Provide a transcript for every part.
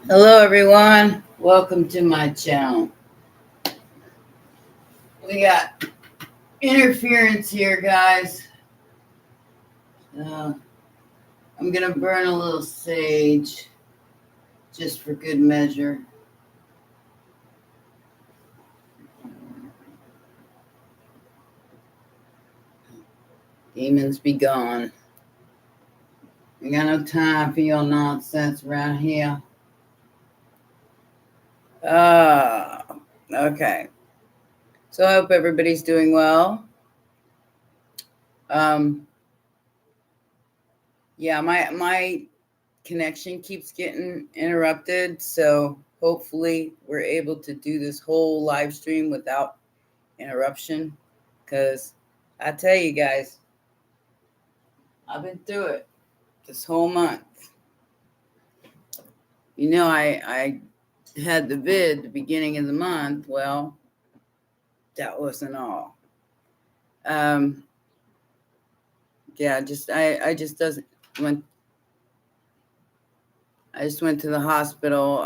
Hello, everyone. Welcome to my channel. We got interference here, guys. Uh, I'm going to burn a little sage just for good measure. Demons be gone. We got no time for your nonsense around here. Okay. So I hope everybody's doing well. Yeah, my connection keeps getting interrupted, so hopefully we're able to do this whole live stream without interruption, because I tell you guys, I've been through it this whole month. I had the vid the beginning of the month. Well, that wasn't all. Yeah, I just doesn't went. I just went to the hospital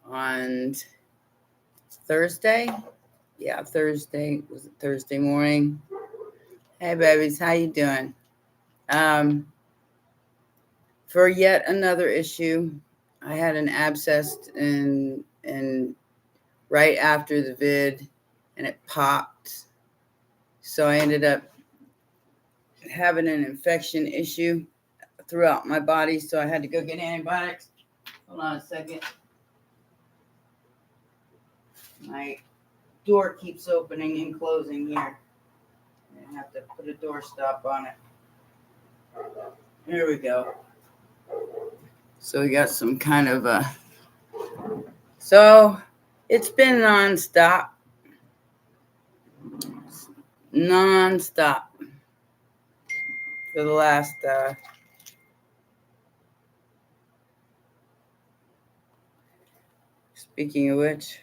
on Thursday. Yeah, Thursday. Was it Thursday morning? Hey, babies, how you doing? For yet another issue, I had an abscess and right after the vid, and it popped. So I ended up having an infection issue throughout my body. So I had to go get antibiotics. Hold on a second. My door keeps opening and closing here. I have to put a door stop on it. Here we go. So we got some kind of so it's been nonstop for the last speaking of which,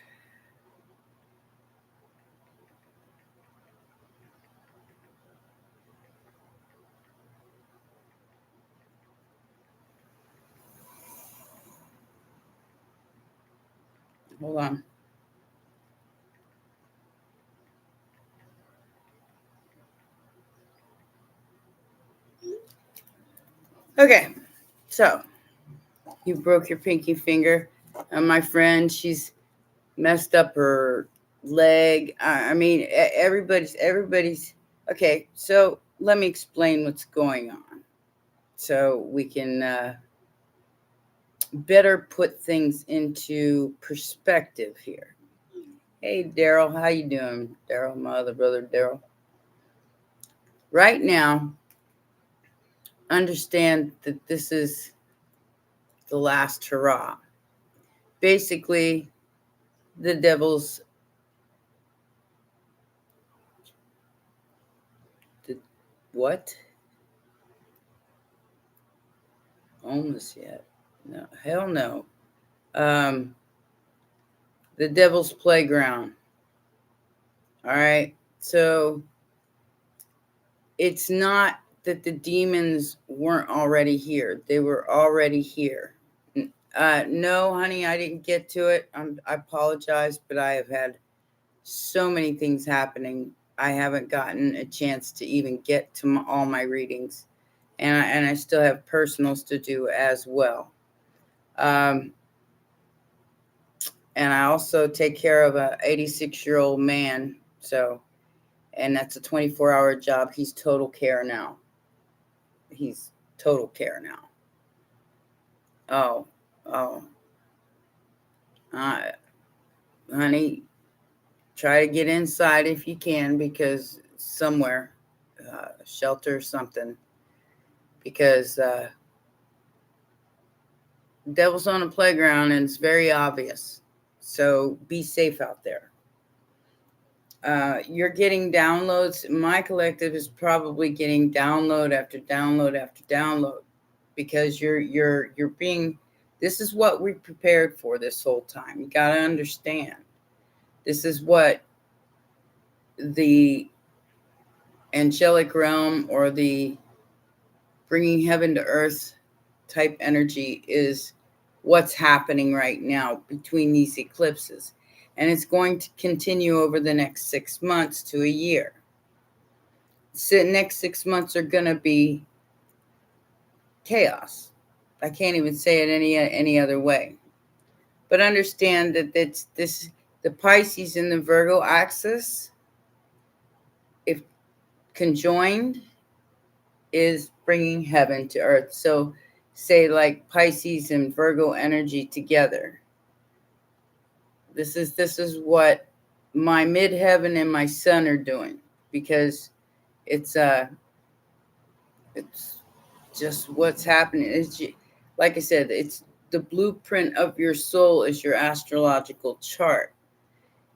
hold on. Okay, so you broke your pinky finger. My friend, she's messed up her leg. I mean, everybody's. Okay, so let me explain what's going on, so we can better put things into perspective here. Hey, Daryl, how you doing? Daryl, my other brother, Daryl. Right now, understand that this is the last hurrah. Basically, the devil's what? Homeless yet? No, hell no. The devil's playground. All right. So it's not that the demons weren't already here. They were already here. No, honey, I didn't get to it. I apologize, but I have had so many things happening. I haven't gotten a chance to even get to all my readings, and I still have personals to do as well. And I also take care of a 86-year-old man. So, and that's a 24-hour job. He's total care now. He's total care now. Oh, honey, try to get inside if you can, because somewhere, shelter or something, because devil's on the playground and it's very obvious. So be safe out there. You're getting downloads. My collective is probably getting download after download after download, because you're being. This is what we prepared for this whole time. You got to understand. This is what the angelic realm, or the bringing heaven to earth type energy, is what's happening right now between these eclipses. And it's going to continue over the next 6 months to a year. So the next 6 months are going to be chaos. I can't even say it any other way. But understand that the Pisces and the Virgo axis, if conjoined, is bringing heaven to earth. So say like Pisces and Virgo energy together. This is what my midheaven and my sun are doing, because it's just what's happening. It's, like I said, it's the blueprint of your soul is your astrological chart.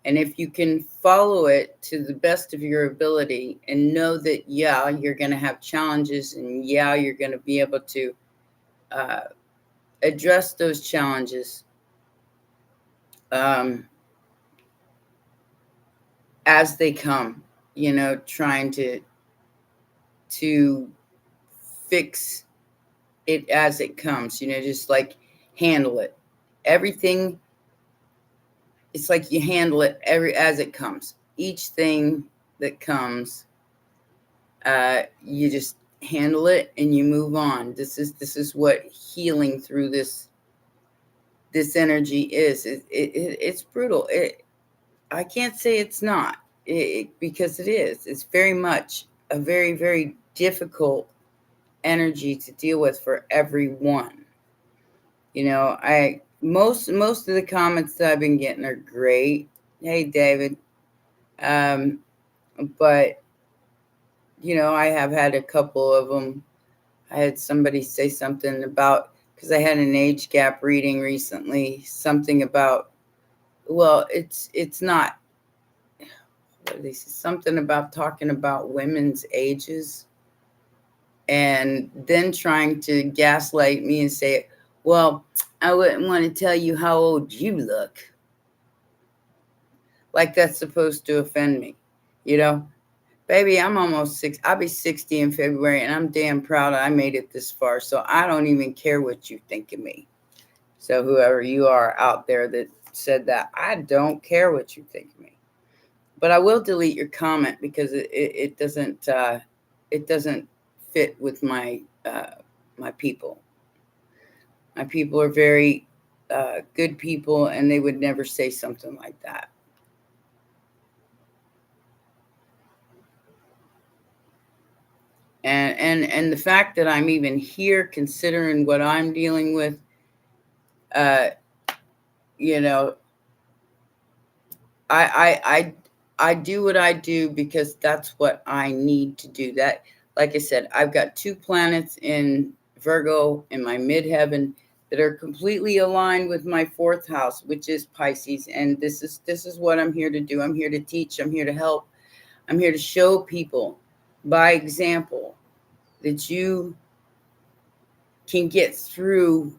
And if you can follow it to the best of your ability and know that, yeah, you're going to have challenges, and yeah, you're going to be able to address those challenges as they come, trying to fix it as it comes, just like handle it. Everything, it's like you handle it as it comes. Each thing that comes, you just handle it and you move on. This is what healing through this energy is. It's brutal. I can't say it's not, because it is. It's very much a very, very difficult energy to deal with for everyone. Most of the comments that I've been getting are great. Hey, David. But I have had a couple of them. I had somebody say something about, because I had an age gap reading recently, something about, well, it's not, what did they say? Something about talking about women's ages, and then trying to gaslight me and say, well, I wouldn't want to tell you how old you look. Like that's supposed to offend me, Baby, I'm almost 6. I'll be 60 in February, and I'm damn proud I made it this far. So I don't even care what you think of me. So whoever you are out there that said that, I don't care what you think of me. But I will delete your comment, because it doesn't fit with my my people. My people are very good people, and they would never say something like that. And the fact that I'm even here, considering what I'm dealing with, I do what I do because that's what I need to do. That, like I said, I've got 2 planets in Virgo in my midheaven that are completely aligned with my 4th house, which is Pisces. And this is what I'm here to do. I'm here to teach. I'm here to help. I'm here to show people by example that you can get through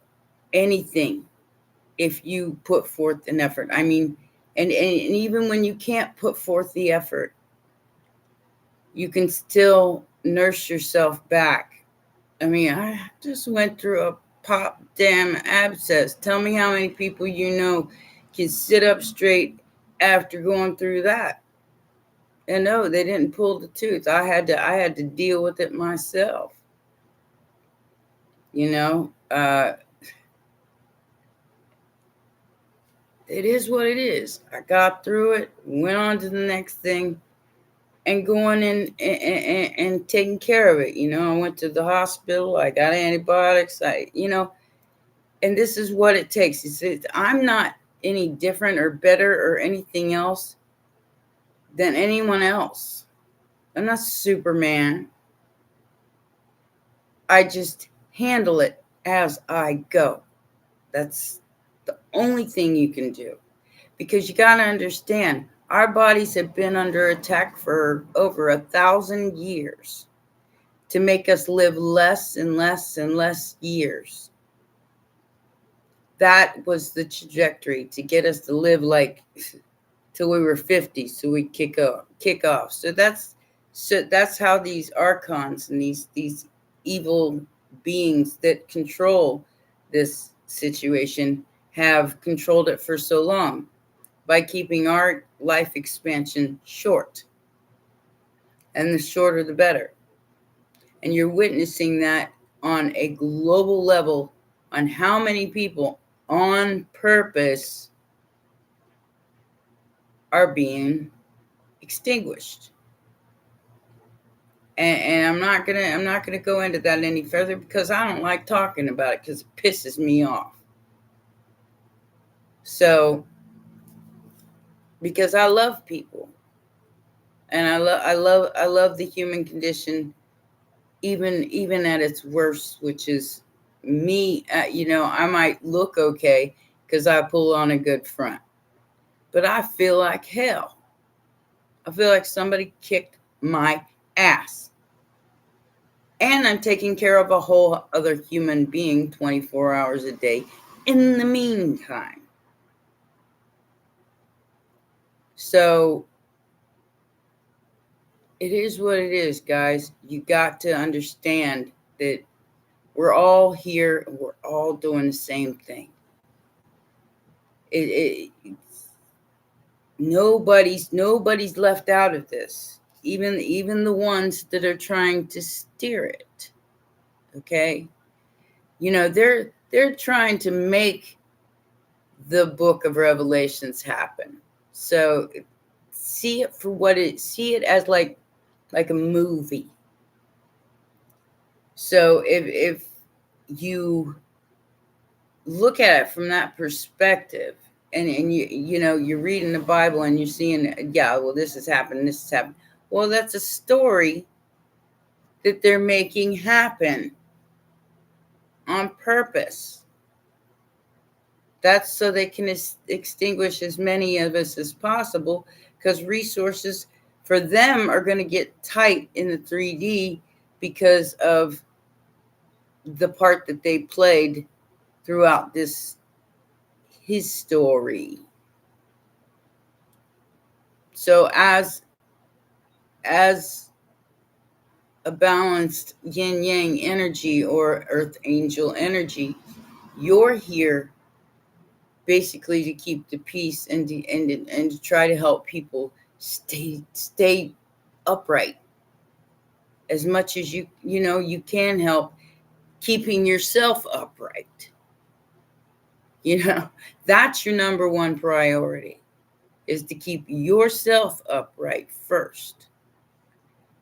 anything if you put forth an effort. I mean, and even when you can't put forth the effort, you can still nurse yourself back. I mean, I just went through a pop damn abscess. Tell me how many people can sit up straight after going through that. And no, they didn't pull the tooth. I had to deal with it myself. It is what it is. I got through it, went on to the next thing, and going in and taking care of it. I went to the hospital. I got antibiotics. And this is what it takes. I'm not any different or better or anything else than anyone else. I'm not Superman. I just handle it as I go. That's the only thing you can do. Because you got to understand, our bodies have been under attack for over 1,000 years to make us live less and less and less years. That was the trajectory, to get us to live like till we were 50, so we kick off. So that's how these archons and these evil beings that control this situation have controlled it for so long by keeping our life expansion short. And the shorter, the better. And you're witnessing that on a global level on how many people on purpose are being extinguished. And I'm not gonna go into that any further because I don't like talking about it because it pisses me off. So because I love people and I love the human condition, even at its worst, which is me. I might look okay because I pull on a good front, but I feel like hell. I feel like somebody kicked my ass. And I'm taking care of a whole other human being 24 hours a day in the meantime. So it is what it is, guys. You got to understand that we're all here and we're all doing the same thing. Nobody's left out of this. Even the ones that are trying to steer it. Okay? They're trying to make the book of Revelations happen. So see it for what see it as like a movie. So if you look at it from that perspective, and you're reading the Bible and you're seeing, yeah, well, this has happened, this has happened. Well, that's a story that they're making happen on purpose. That's so they can extinguish as many of us as possible, because resources for them are going to get tight in the 3D because of the part that they played throughout this his story. So as a balanced yin yang energy or earth angel energy, you're here basically to keep the peace and to try to help people stay upright as much as you can help keeping yourself upright. That's your number one priority, is to keep yourself upright first.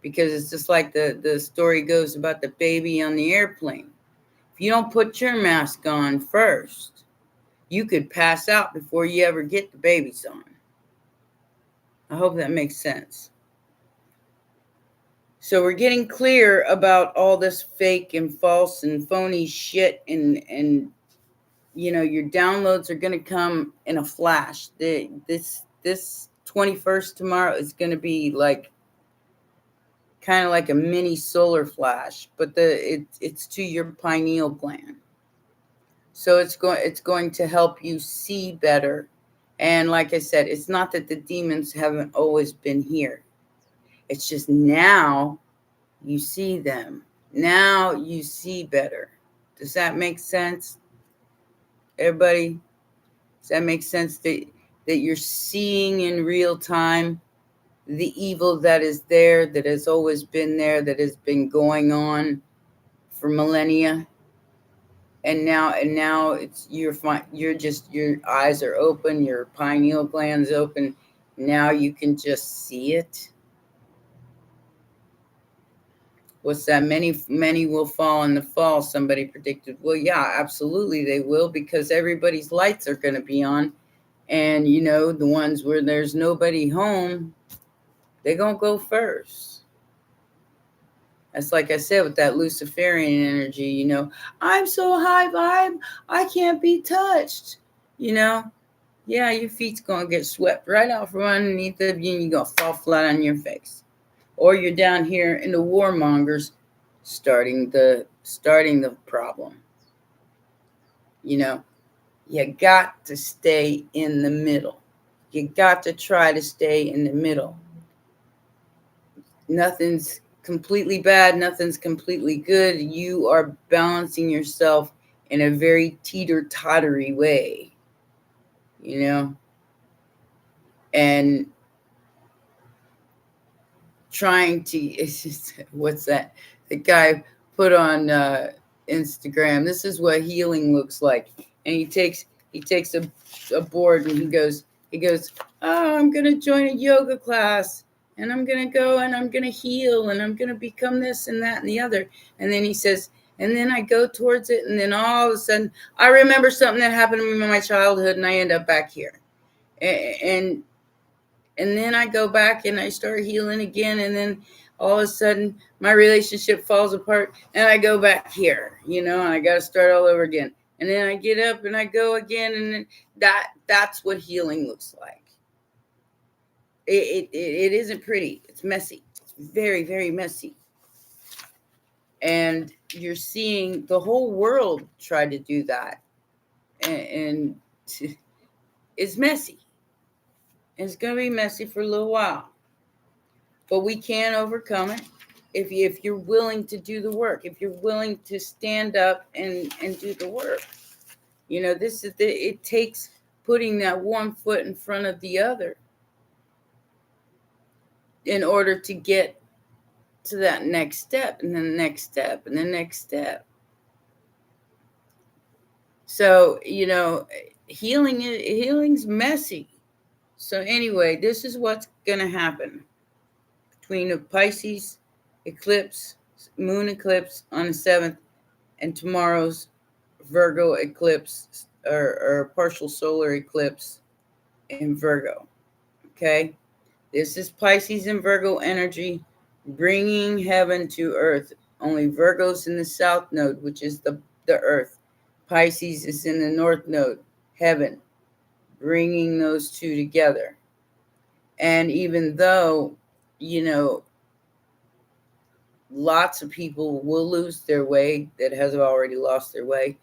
Because it's just like the story goes about the baby on the airplane. If you don't put your mask on first, you could pass out before you ever get the babies on. I hope that makes sense. So we're getting clear about all this fake and false and phony shit, and your downloads are going to come in a flash. This 21st tomorrow is going to be like kind of like a mini solar flash, but it's to your pineal gland. So it's going to help you see better. And like I said, it's not that the demons haven't always been here. It's just now you see them. Now you see better. Does that make sense? Everybody? Does that make sense that you're seeing in real time the evil that is there, that has always been there, that has been going on for millennia? And now it's your eyes are open, your pineal gland's open. Now you can just see it. What's that? Many will fall in the fall, somebody predicted. Well, yeah, absolutely they will, because everybody's lights are going to be on. And, the ones where there's nobody home, they're going to go first. That's like I said with that Luciferian energy, I'm so high vibe, I can't be touched, Yeah, your feet's going to get swept right out from underneath of you, and you're going to fall flat on your face. Or you're down here in the warmongers starting the problem. You got to stay in the middle. You got to try to stay in the middle. Nothing's completely bad. Nothing's completely good. You are balancing yourself in a very teeter-tottery way, and trying to, it's just, what's that? The guy put on Instagram, this is what healing looks like. And he takes a board and he goes, oh, I'm gonna join a yoga class and I'm gonna go and I'm gonna heal and I'm gonna become this and that and the other. And then he says, and then I go towards it, and then all of a sudden I remember something that happened to me in my childhood, and I end up back here. And then I go back and I start healing again, and then all of a sudden my relationship falls apart, and I go back here, and I got to start all over again. And then I get up and I go again, and that's what healing looks like. It isn't pretty. It's messy. It's very, very messy. And you're seeing the whole world try to do that, and it's messy. It's going to be messy for a little while, but we can overcome it if you're willing to do the work, if you're willing to stand up and do the work. It takes putting that one foot in front of the other in order to get to that next step, and then the next step, and the next step. So, healing's messy. So anyway, this is what's going to happen between the Pisces eclipse, moon eclipse on the 7th, and tomorrow's Virgo eclipse, or partial solar eclipse in Virgo. Okay? This is Pisces and Virgo energy bringing heaven to earth. Only Virgo's in the south node, which is the earth. Pisces is in the north node, heaven, bringing those two together. And even though, lots of people will lose their way that has already lost their way,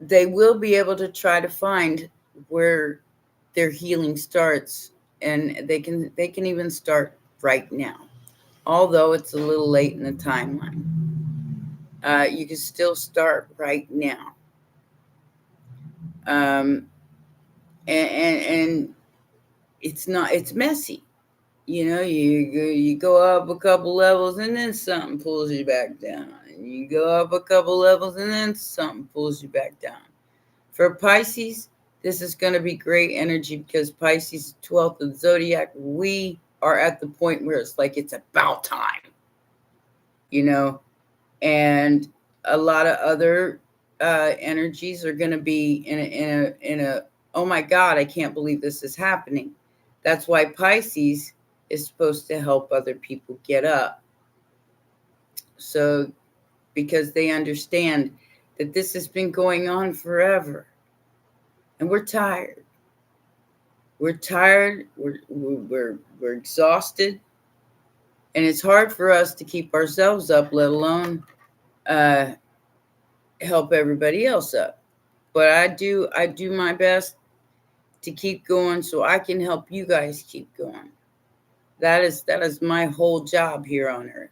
they will be able to try to find where their healing starts, and they can even start right now, although it's a little late in the timeline. You can still start right now. And it's messy. You go up a couple levels and then something pulls you back down. And you go up a couple levels and then something pulls you back down. For Pisces, this is going to be great energy because Pisces, 12th of the zodiac, we are at the point where it's like it's about time. And a lot of other energies are going to be in a oh my God, I can't believe this is happening. That's why Pisces is supposed to help other people get up. So, because they understand that this has been going on forever, and we're tired. We're tired. We're exhausted, and it's hard for us to keep ourselves up, let alone help everybody else up. But I do my best to keep going so I can help you guys keep going. That is my whole job here on earth.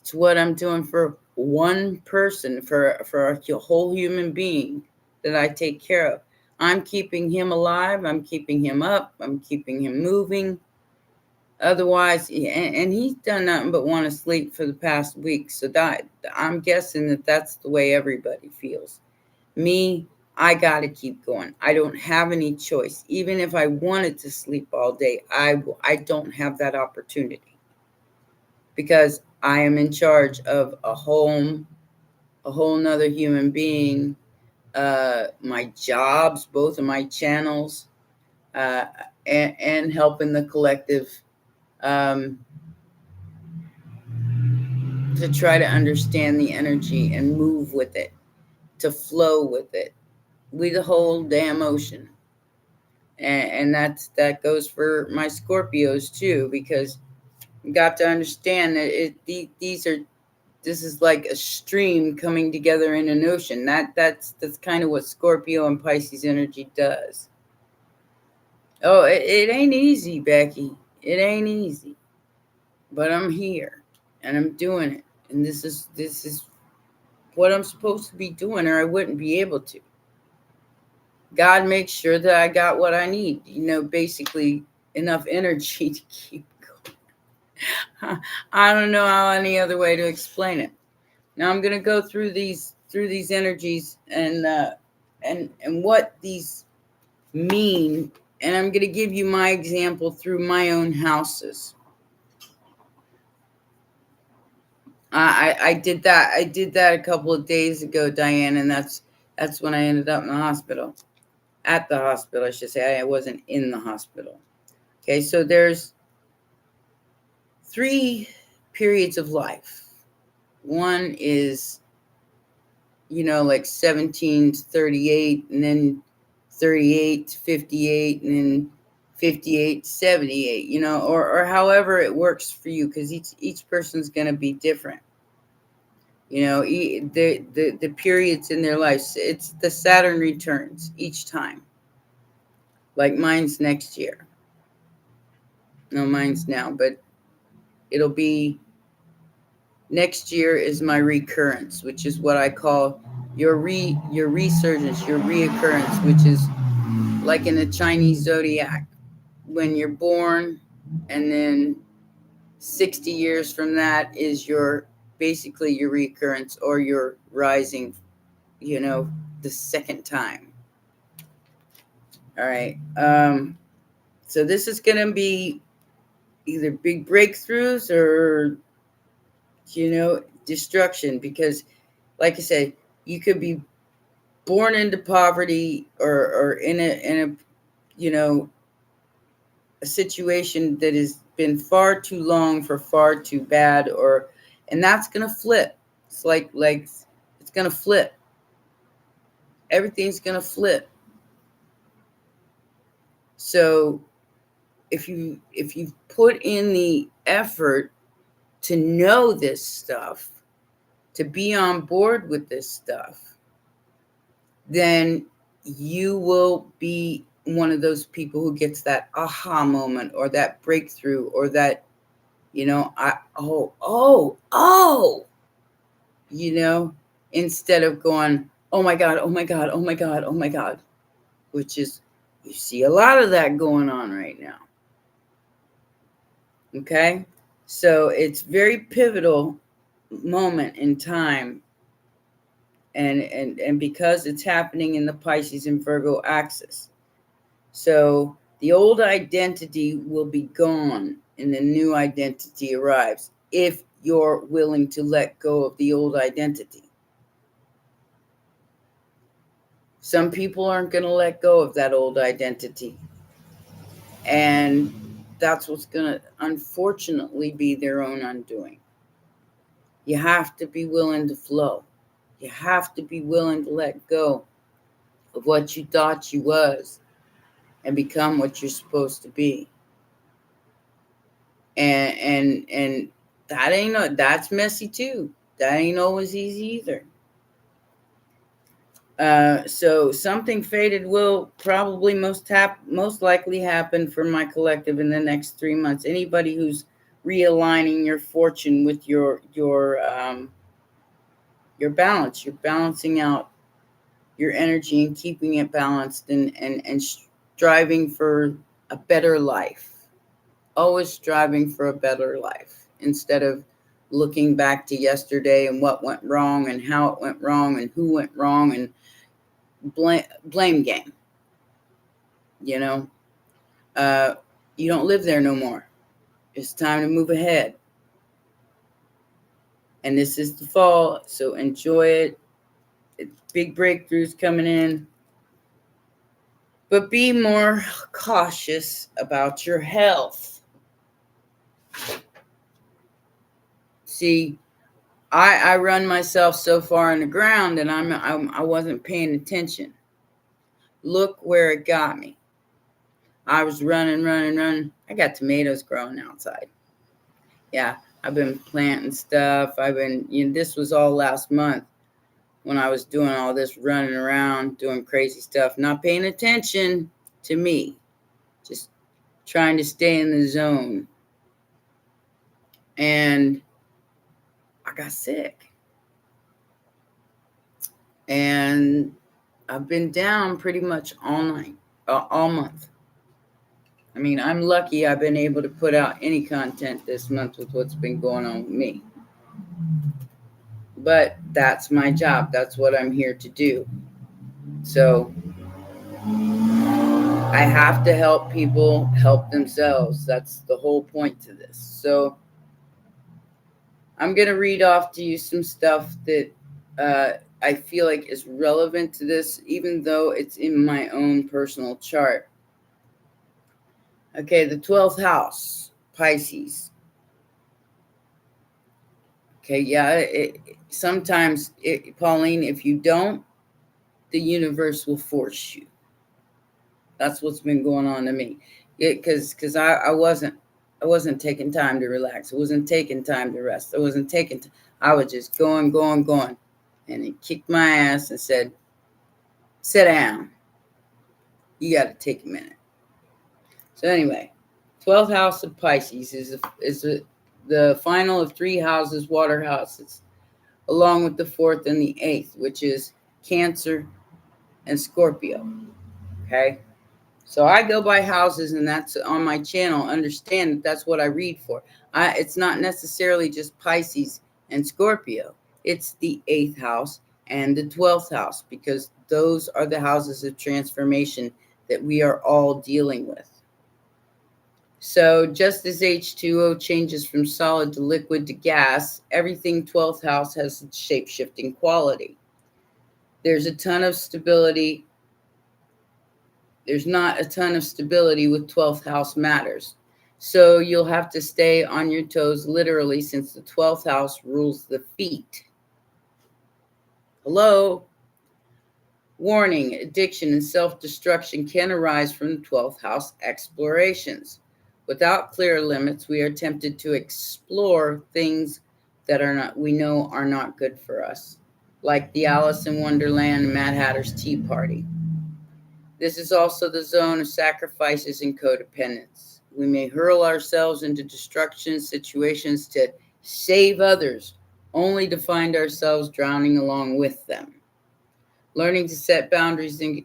It's what I'm doing for one person, for a whole human being that I take care of. I'm keeping him alive. I'm keeping him up. I'm keeping him moving. Otherwise, and he's done nothing but want to sleep for the past week. So I'm guessing that's the way everybody feels. Me, I got to keep going. I don't have any choice. Even if I wanted to sleep all day, I don't have that opportunity because I am in charge of a home, a whole nother human being, my jobs, both of my channels, and helping the collective to try to understand the energy and move with it, to flow with it. We the whole damn ocean. And that goes for my Scorpios too, because you got to understand that this is like a stream coming together in an ocean. That's kind of what Scorpio and Pisces energy does. Oh, it ain't easy, Becky. It ain't easy. But I'm here and I'm doing it. And this is what I'm supposed to be doing, or I wouldn't be able to. God makes sure that I got what I need, basically enough energy to keep going. I don't know how any other way to explain it. Now I'm going to go through these energies and what these mean, and I'm going to give you my example through my own houses. I did that. I did that a couple of days ago, Diane, and that's when I ended up in the hospital. At the hospital, I should say. I wasn't in the hospital. Okay, so there's 3 periods of life. One is, like 17 to 38, and then 38 to 58, and then 58 to 78, or however it works for you, because each person's going to be different. The periods in their lives, it's the Saturn returns each time. Like mine's next year. No, mine's now, but it'll be next year is my recurrence, which is what I call your resurgence, your reoccurrence, which is like in the Chinese zodiac, when you're born, and then 60 years from that is basically your recurrence, or your rising, the second time. All right. So this is going to be either big breakthroughs or, destruction, because like I said, you could be born into poverty, or in a a situation that has been far too long for far too bad, and that's going to flip. It's like it's going to flip. Everything's going to flip. So if you put in the effort to know this stuff, to be on board with this stuff, then you will be one of those people who gets that aha moment, or that breakthrough, or that, instead of going, oh my God, oh my God, oh my God, oh my God, which is, you see a lot of that going on right now. Okay? So it's very pivotal moment in time, and because it's happening in the Pisces and Virgo axis. So the old identity will be gone and the new identity arrives, if you're willing to let go of the old identity. Some people aren't going to let go of that old identity, and that's what's going to unfortunately be their own undoing. You have to be willing to flow. You have to be willing to let go of what you thought you was and become what you're supposed to be. And that's messy too. That ain't always easy either. So something fated will probably most likely happen for my collective in the next 3 months. Anybody who's realigning your fortune with your balance, you're balancing out your energy and keeping it balanced, and striving for a better life. Always striving for a better life, instead of looking back to yesterday and what went wrong and how it went wrong and who went wrong, and blame game. You don't live there no more. It's time to move ahead. And this is the fall, so enjoy it. Big breakthroughs coming in. But be more cautious about your health. See, I run myself so far in the ground, and I wasn't paying attention. Look where it got me. I was running. I got tomatoes growing outside. Yeah, I've been planting stuff. This was all last month, when I was doing all this running around, doing crazy stuff, not paying attention to me, just trying to stay in the zone. And I got sick. And I've been down pretty much all night, all month. I mean, I'm lucky I've been able to put out any content this month with what's been going on with me. But that's my job. That's what I'm here to do. So I have to help people help themselves. That's the whole point to this. So I'm going to read off to you some stuff that I feel like is relevant to this, even though it's in my own personal chart. Okay, the 12th house, Pisces. Okay, yeah, sometimes, Pauline, if you don't, the universe will force you. That's what's been going on to me. Because I wasn't taking time to relax. I wasn't taking time to rest. I was just going. And he kicked my ass and said, sit down. You got to take a minute. So anyway, 12th house of Pisces is the final of 3 houses, water houses, along with the 4th and the 8th, which is Cancer and Scorpio. Okay. So I go by houses, and that's on my channel. Understand that that's what I read for. It's not necessarily just Pisces and Scorpio. It's the 8th house and the 12th house, because those are the houses of transformation that we are all dealing with. So just as H2O changes from solid to liquid to gas, everything 12th house has shape-shifting quality. There's a ton of stability. There's not a ton of stability with 12th house matters. So you'll have to stay on your toes literally, since the 12th house rules the feet. Hello? Warning, addiction and self-destruction can arise from the 12th house explorations. Without clear limits, we are tempted to explore things that we know are not good for us, like the Alice in Wonderland and Mad Hatter's Tea Party. This is also the zone of sacrifices and codependence. We may hurl ourselves into destruction situations to save others, only to find ourselves drowning along with them. Learning to set boundaries in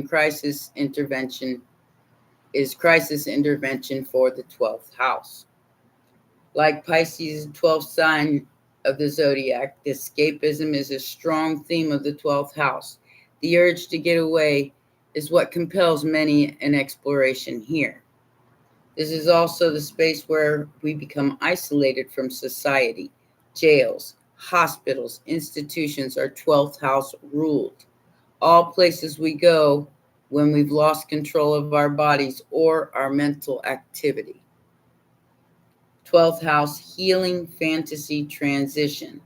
crisis intervention for the 12th house. Like Pisces, 12th sign of the zodiac, escapism is a strong theme of the 12th house. The urge to get away is what compels many an exploration here. This is also the space where we become isolated from society. Jails, hospitals, institutions are 12th house ruled. All places we go when we've lost control of our bodies or our mental activity. 12th house, healing fantasy transition.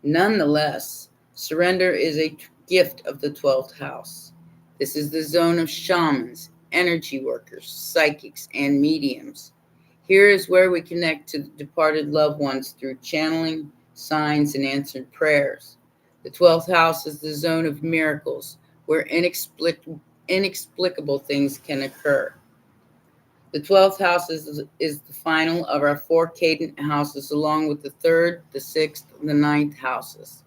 Nonetheless, surrender is a gift of the 12th house. This is the zone of shamans, energy workers, psychics, and mediums. Here is where we connect to the departed loved ones through channeling, signs, and answered prayers. The 12th house is the zone of miracles, where inexplicable things can occur. The 12th house is the final of our 4 cadent houses, along with the 3rd, the 6th, and the 9th houses.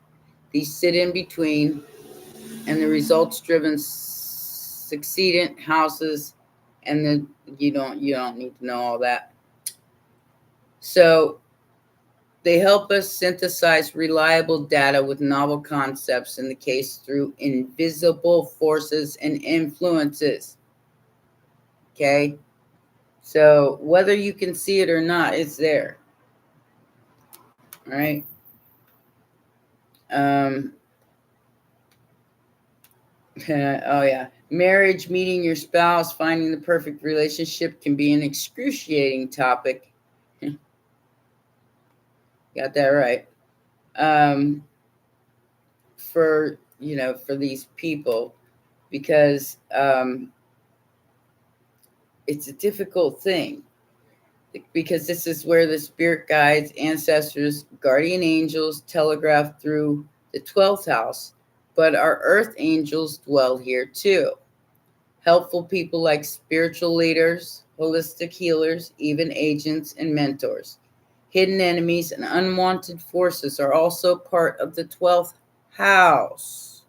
These sit in between, and the results-driven succedent houses, and you don't need to know all that. So they help us synthesize reliable data with novel concepts, in the case through invisible forces and influences. Okay? So whether you can see it or not, it's there. All right? Oh, yeah. Marriage, meeting your spouse, finding the perfect relationship can be an excruciating topic. Got that right. For these people, because it's a difficult thing, because this is where the spirit guides, ancestors, guardian angels telegraph through the 12th house, but our earth angels dwell here too. Helpful people like spiritual leaders, holistic healers, even agents and mentors. Hidden enemies and unwanted forces are also part of the 12th house.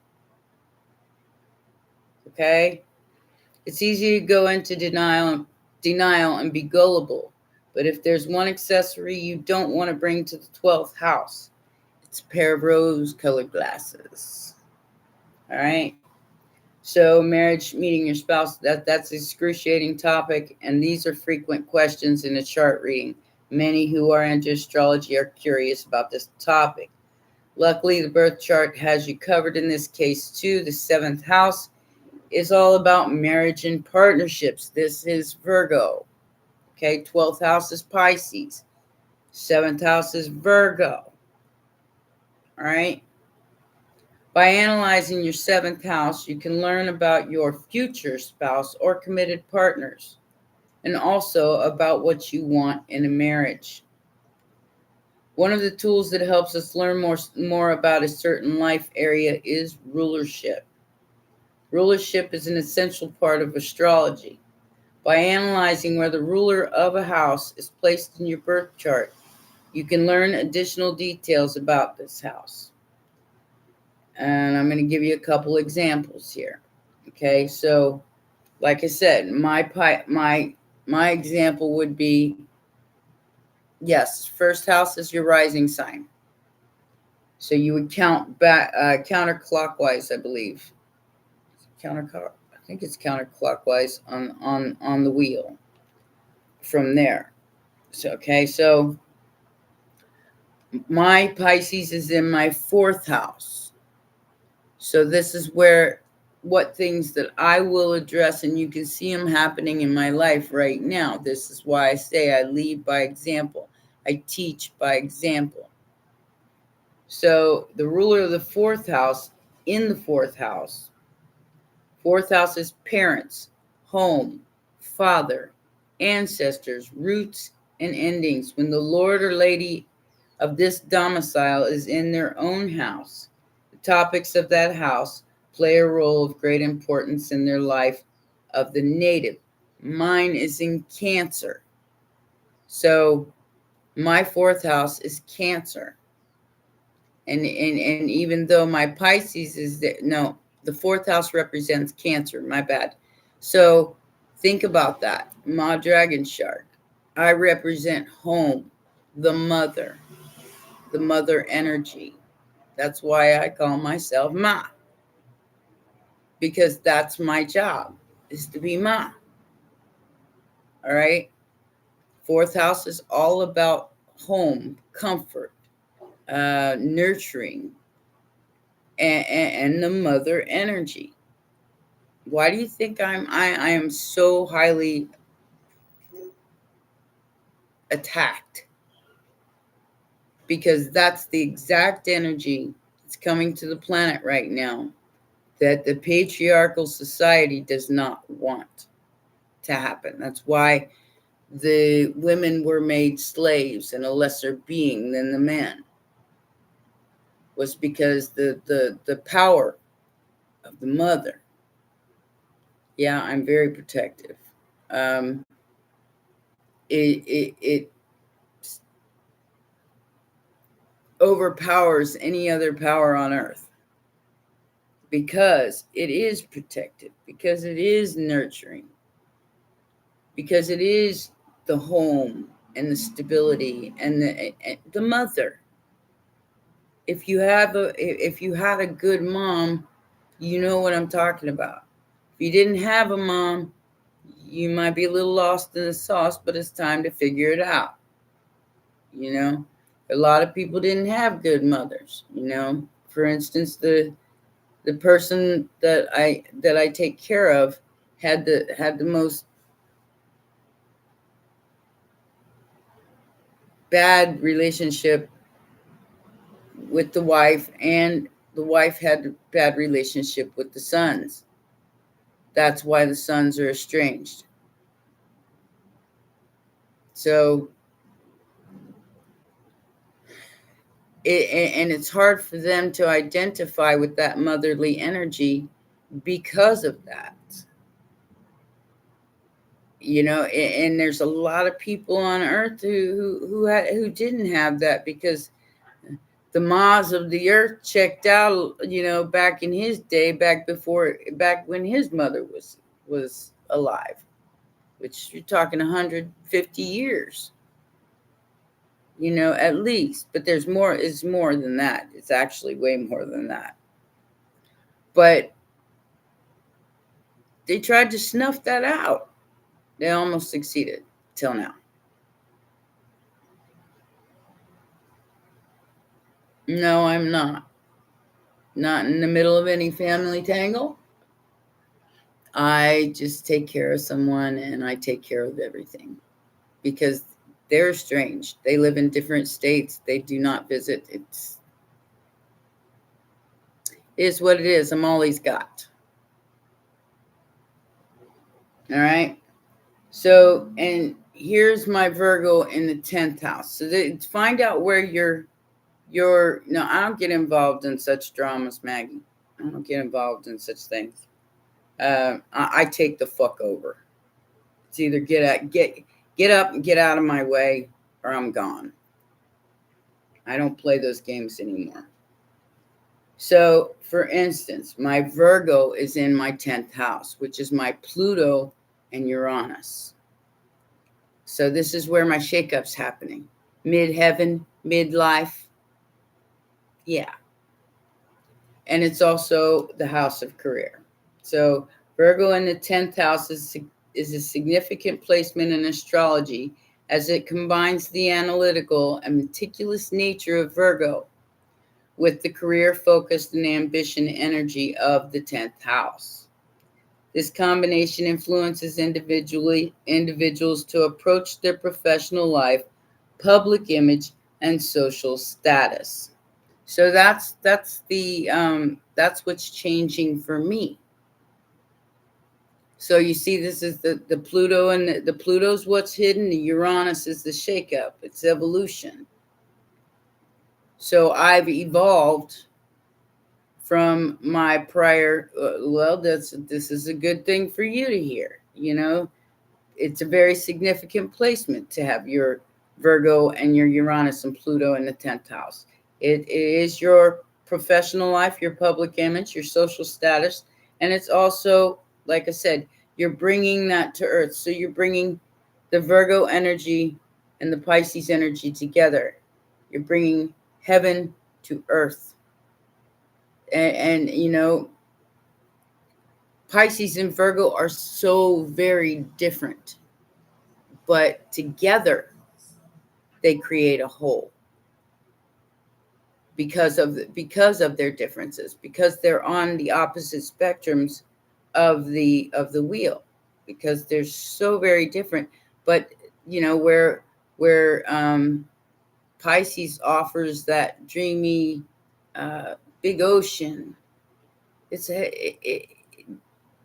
Okay? It's easy to go into denial and be gullible. But if there's one accessory you don't want to bring to the 12th house, it's a pair of rose-colored glasses. All right? So marriage, meeting your spouse, that's an excruciating topic, and these are frequent questions in a chart reading. Many who are into astrology are curious about this topic. Luckily, the birth chart has you covered in this case too. The 7th house is all about marriage and partnerships. This is Virgo. Okay, 12th house is Pisces. 7th house is Virgo. All right. By analyzing your 7th house, you can learn about your future spouse or committed partners, and also about what you want in a marriage. One of the tools that helps us learn more about a certain life area is rulership. Rulership is an essential part of astrology. By analyzing where the ruler of a house is placed in your birth chart, you can learn additional details about this house. And I'm going to give you a couple examples here. Okay, so like I said, my example would be, yes, first house is your rising sign. So you would count back counterclockwise, I believe. I think it's counterclockwise on the wheel from there. So okay, so my Pisces is in my 4th house. So this is what things that I will address, and you can see them happening in my life right now. This is why I say I lead by example. I teach by example. So the ruler of the 4th house, in the 4th house. 4th house is parents, home, father, ancestors, roots, and endings. When the lord or lady of this domicile is in their own house, the topics of that house play a role of great importance in their life of the native. Mine is in Cancer. So my 4th house is Cancer. And even though my Pisces is the 4th house represents Cancer, my bad. So think about that. Ma Dragon Shark. I represent home, the mother energy. That's why I call myself Ma. Because that's my job, is to be Ma. All right? 4th house is all about home, comfort, nurturing, and the mother energy. Why do you think I am so highly attacked? Because that's the exact energy that's coming to the planet right now that the patriarchal society does not want to happen. That's why the women were made slaves and a lesser being than the man. Was because the power of the mother. Yeah, I'm very protective. It overpowers any other power on earth because it is protective, because it is nurturing, because it is the home and the stability and the mother. If you had a good mom, you know what I'm talking about. If you didn't have a mom, you might be a little lost in the sauce, but it's time to figure it out. You know, a lot of people didn't have good mothers. You know, for instance, the person that I take care of had the most bad relationship with the wife, and the wife had a bad relationship with the sons. That's why the sons are estranged. So and it's hard for them to identify with that motherly energy because of that. You know, and there's a lot of people on earth who didn't have that because the Maz of the earth checked out, back in his day, back when his mother was alive, which you're talking 150 years, at least. But there's more. It's more than that. It's actually way more than that. But they tried to snuff that out. They almost succeeded till now. No, I'm not. Not in the middle of any family tangle. I just take care of someone and I take care of everything because they're strange. They live in different states. They do not visit. It is what it is. I'm all he's got. All right. So, and here's my Virgo in the 10th house. So find out where no, I don't get involved in such dramas, Maggie. I don't get involved in such things. I take the fuck over. It's either get up and get out of my way, or I'm gone. I don't play those games anymore. So, for instance, my Virgo is in my 10th house, which is my Pluto and Uranus. So this is where my shakeup's happening. Mid-heaven, midlife. Yeah. And it's also the house of career. So Virgo in the 10th house is a significant placement in astrology as it combines the analytical and meticulous nature of Virgo with the career-focused and ambition energy of the 10th house. This combination influences individuals to approach their professional life, public image, and social status. So that's what's changing for me. So you see, this is the Pluto, and the Pluto's what's hidden. The Uranus is the shakeup. It's evolution. So I've evolved from my prior. This is a good thing for you to hear. It's a very significant placement to have your Virgo and your Uranus and Pluto in the 10th house. It is your professional life, your public image, your social status, and it's also, like I said, you're bringing that to Earth. So you're bringing the Virgo energy and the Pisces energy together. You're bringing heaven to Earth. And Pisces and Virgo are so very different, but together they create a whole because of their differences, because they're on the opposite spectrums of the wheel, because they're so very different. But where Pisces offers that dreamy big ocean,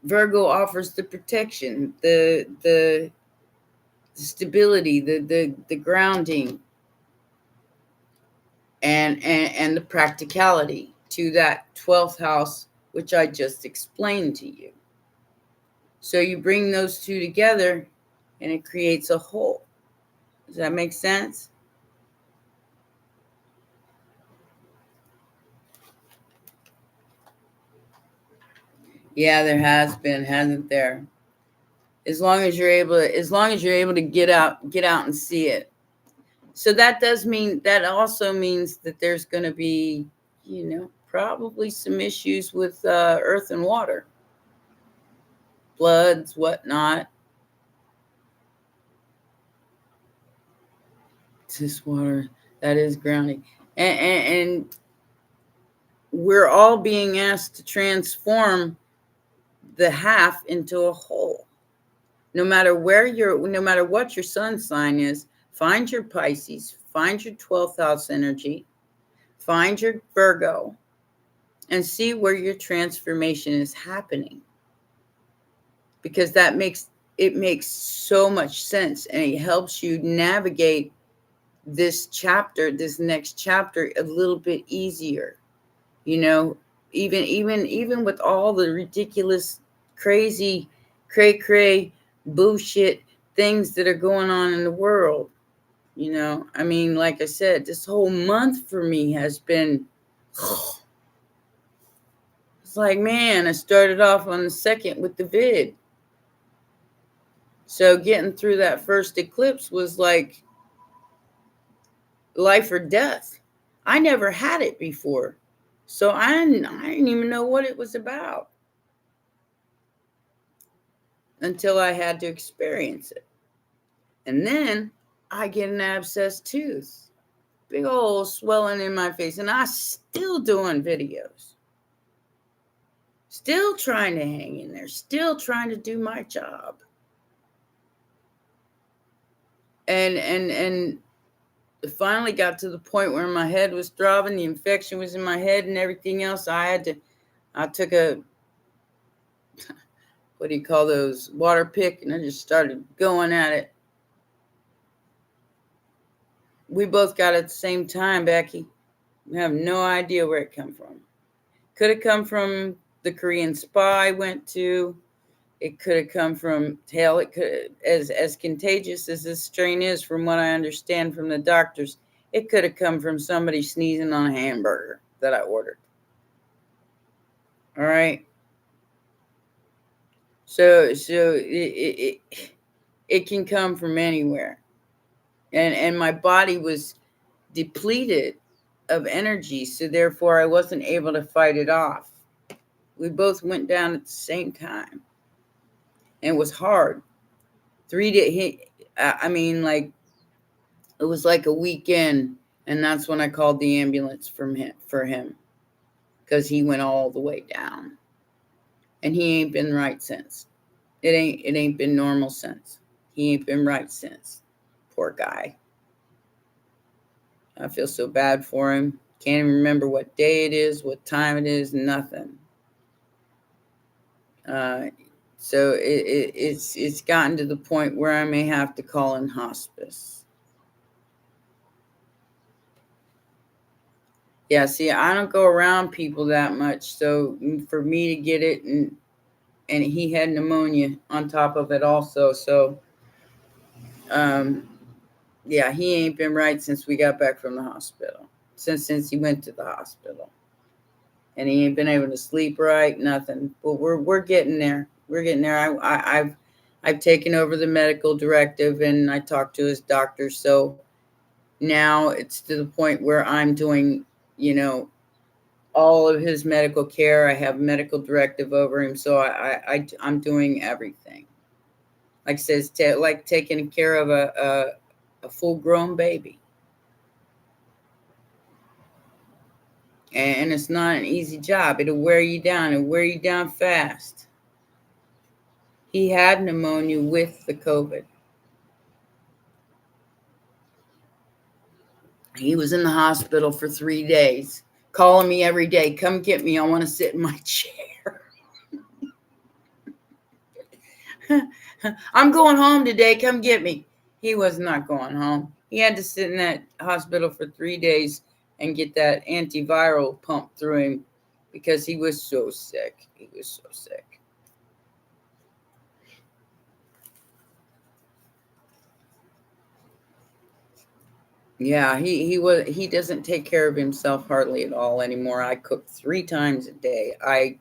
Virgo offers the protection, the stability, the grounding, and the practicality to that 12th house, which I just explained to you. So you bring those two together and it creates a whole. Does that make sense? Yeah, there has been, hasn't there? As long as you're able to get out and see it. So that also means that there's going to be, probably some issues with earth and water, floods, whatnot. This water, that is grounding, and we're all being asked to transform the half into a whole. No matter what your sun sign is, find your Pisces, find your 12th house energy, find your Virgo, and see where your transformation is happening. Because it makes so much sense, and it helps you navigate this next chapter a little bit easier. Even with all the ridiculous, crazy, cray bullshit things that are going on in the world, I mean, like I said, this whole month for me has been, it's like, man, I started off on the 2nd with the vid. So getting through that first eclipse was like life or death. I never had it before. So I didn't even know what it was about until I had to experience it. And then I get an abscessed tooth, big old swelling in my face, and I still doing videos, still trying to hang in there, still trying to do my job. And it finally got to the point where my head was throbbing, the infection was in my head and everything else. I took a, what do you call those, water pick, and I just started going at it. We both got it at the same time, Becky. We have no idea where it come from. Could have come from the Korean spa I went to. It could have come from, hell, it could, as contagious as this strain is, from what I understand from the doctors, it could have come from somebody sneezing on a hamburger that I ordered. All right. So it can come from anywhere. And my body was depleted of energy, so therefore I wasn't able to fight it off. We both went down at the same time. And it was hard. 3 days, I mean, like, it was like a weekend, and that's when I called the ambulance for him, because he went all the way down. And he ain't been right since. It ain't been normal since. He ain't been right since. Poor guy. I feel so bad for him. Can't even remember what day it is, what time it is, nothing. So it's gotten to the point where I may have to call in hospice. Yeah, see, I don't go around people that much, so for me to get it, and he had pneumonia on top of it also, so yeah, he ain't been right since we got back from the hospital. Since he went to the hospital, and he ain't been able to sleep right, nothing. But we're getting there. We're getting there. I've taken over the medical directive, and I talked to his doctor. So now it's to the point where I'm doing, all of his medical care. I have medical directive over him, so I'm doing everything. Like I says, like taking care of a full-grown baby. And it's not an easy job. It'll wear you down. It'll wear you down fast. He had pneumonia with the COVID. He was in the hospital for 3 days, calling me every day, come get me. I want to sit in my chair. I'm going home today. Come get me. He was not going home. He had to sit in that hospital for 3 days and get that antiviral pumped through him because he was so sick. He was so sick. Yeah, he doesn't take care of himself hardly at all anymore. I cook 3 times a day. I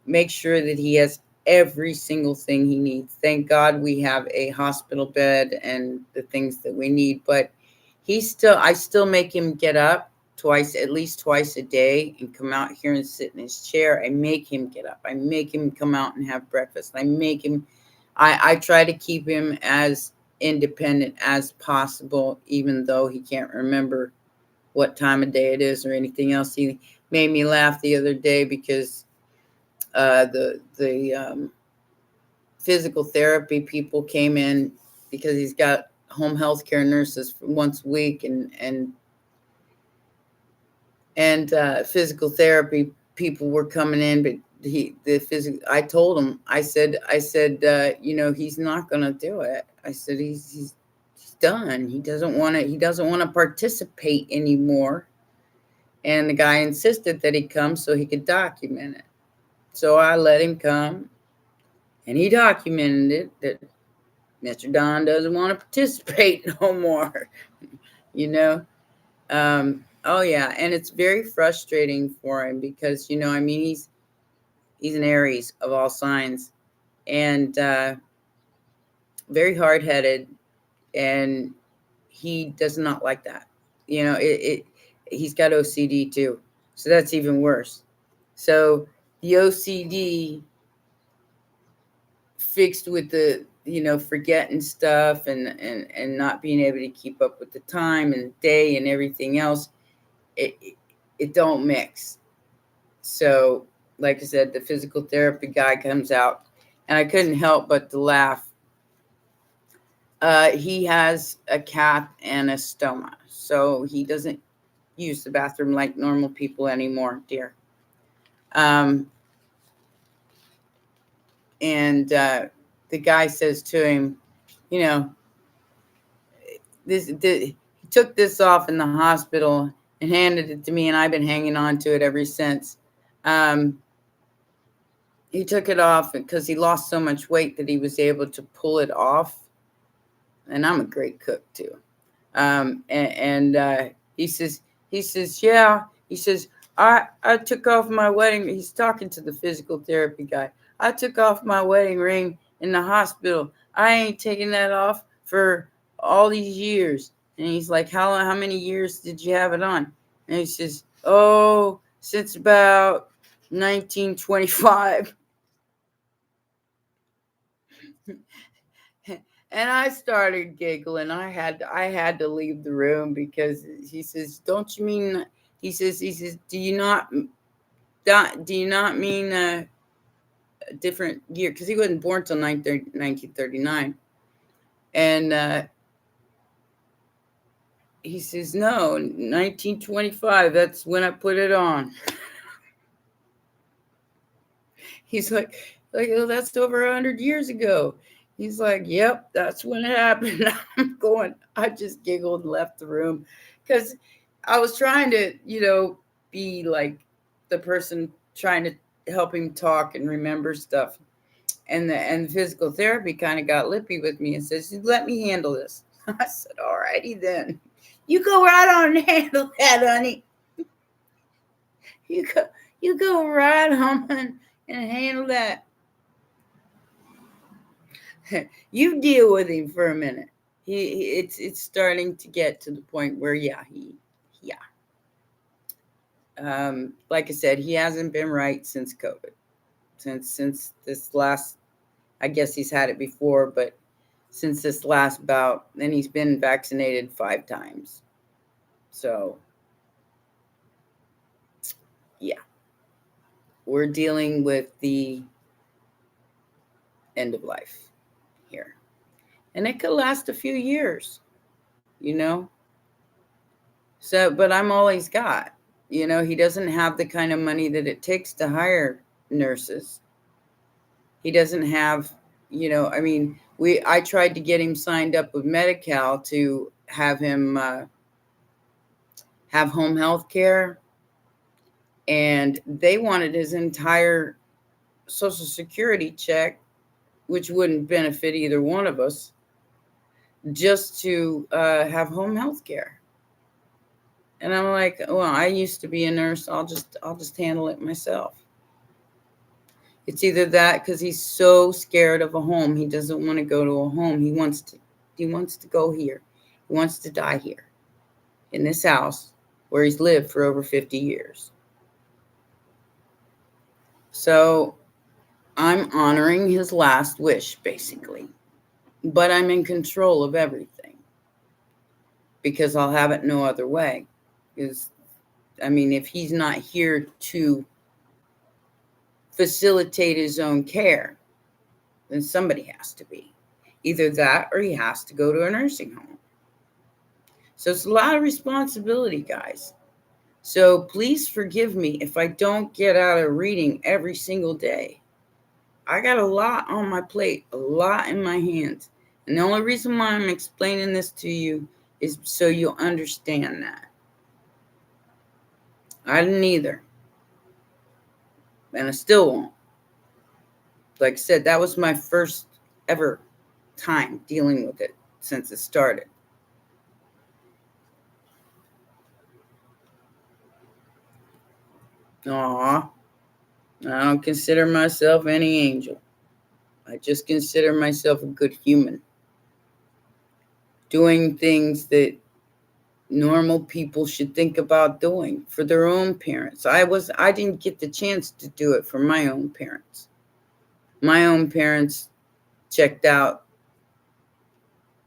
make sure that he has every single thing he needs. Thank God we have a hospital bed and the things that we need, but I still make him get up at least twice a day, and come out here and sit in his chair. I make him get up. I make him come out and have breakfast. I try to keep him as independent as possible, even though he can't remember what time of day it is or anything else. He made me laugh the other day because the physical therapy people came in, because he's got home health care nurses once a week, and physical therapy people were coming in, but I told him, I said, he's not going to do it. I said, he's done. He doesn't want to participate anymore. And the guy insisted that he come so he could document it. So I let him come, and he documented it, that Mr. Don doesn't want to participate no more, you know? Oh yeah, and it's very frustrating for him because, I mean, he's an Aries of all signs, and very hard-headed, and he does not like that. He's got OCD too, so that's even worse. So the OCD fixed with the forgetting stuff and not being able to keep up with the time and day and everything else, it don't mix. So like I said, the physical therapy guy comes out, and I couldn't help but to laugh. He has a cath and a stoma, so he doesn't use the bathroom like normal people anymore, dear. And the guy says to him, he took this off in the hospital and handed it to me, and I've been hanging on to it ever since. He took it off because he lost so much weight that he was able to pull it off. And I'm a great cook too. He says, yeah. He says, I took off my wedding. He's talking to the physical therapy guy. I took off my wedding ring in the hospital. I ain't taking that off for all these years. And he's like, how many years did you have it on? And he says, oh, since about 1925. And I started giggling. I had to leave the room because he says, "Don't you mean?" He says, "Do you not mean a different year?" Because he wasn't born till 1939. And he says, "No, 1925. That's when I put it on." He's like, oh, that's over 100 years ago. He's like, yep, that's when it happened. I just giggled and left the room because I was trying to, be like the person trying to help him talk and remember stuff. And the physical therapy kind of got lippy with me and says, let me handle this. I said, all righty then. You go right on and handle that, honey. You go right on and handle that. You deal with him for a minute. It's starting to get to the point where like I said, he hasn't been right since COVID, since this last. I guess he's had it before, but since this last bout, then he's been vaccinated 5 times. So yeah, we're dealing with the end of life here, and it could last a few years, So, but I'm all he's got. He doesn't have the kind of money that it takes to hire nurses. He doesn't have, I mean, I tried to get him signed up with Medi-Cal to have him have home health care, and they wanted his entire Social Security check, which wouldn't benefit either one of us, just to have home health care. And I'm like, well, I used to be a nurse. I'll just handle it myself. It's either that, because he's so scared of a home. He doesn't want to go to a home. He wants to go here. He wants to die here in this house where he's lived for over 50 years. So I'm honoring his last wish, basically. But I'm in control of everything because I'll have it no other way. Because, I mean, if he's not here to facilitate his own care, then somebody has to be. Either that or he has to go to a nursing home. So it's a lot of responsibility, guys. So please forgive me if I don't get out a reading every single day. I got a lot on my plate, a lot in my hands. And the only reason why I'm explaining this to you is so you'll understand that. I didn't either. And I still won't. Like I said, that was my first ever time dealing with it since it started. Aw, I don't consider myself any angel. I just consider myself a good human, doing things that normal people should think about doing for their own parents. I didn't get the chance to do it for my own parents. My own parents checked out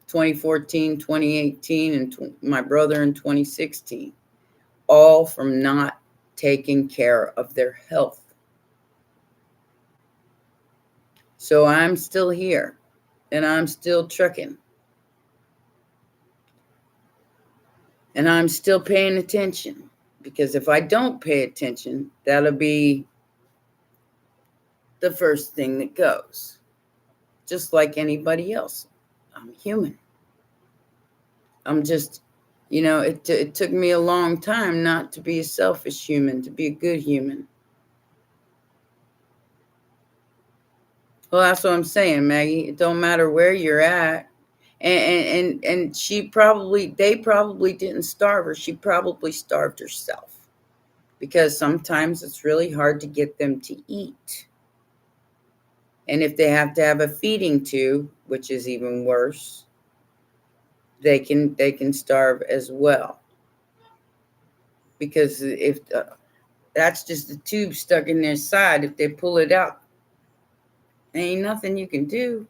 2014, 2018, and my brother in 2016, all from not taking care of their health. So I'm still here and I'm still trucking and I'm still paying attention, because if I don't pay attention, that'll be the first thing that goes, just like anybody else. I'm human. I'm just, it took me a long time not to be a selfish human, to be a good human. Well, that's what I'm saying, Maggie. It don't matter where you're at. And they probably didn't starve her. She probably starved herself, because sometimes it's really hard to get them to eat. And if they have to have a feeding tube, which is even worse, they can starve as well. Because if that's just a tube stuck in their side, if they pull it out, there ain't nothing you can do.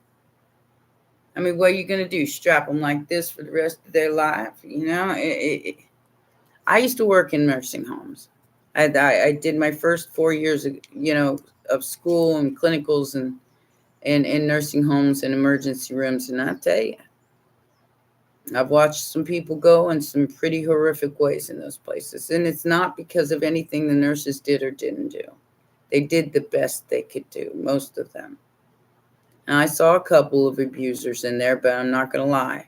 I mean, what are you going to do? Strap them like this for the rest of their life? I used to work in nursing homes. I did my first 4 years, of school and clinicals and in nursing homes and emergency rooms. And I tell you, I've watched some people go in some pretty horrific ways in those places. And it's not because of anything the nurses did or didn't do. They did the best they could do, most of them. And I saw a couple of abusers in there, but I'm not going to lie.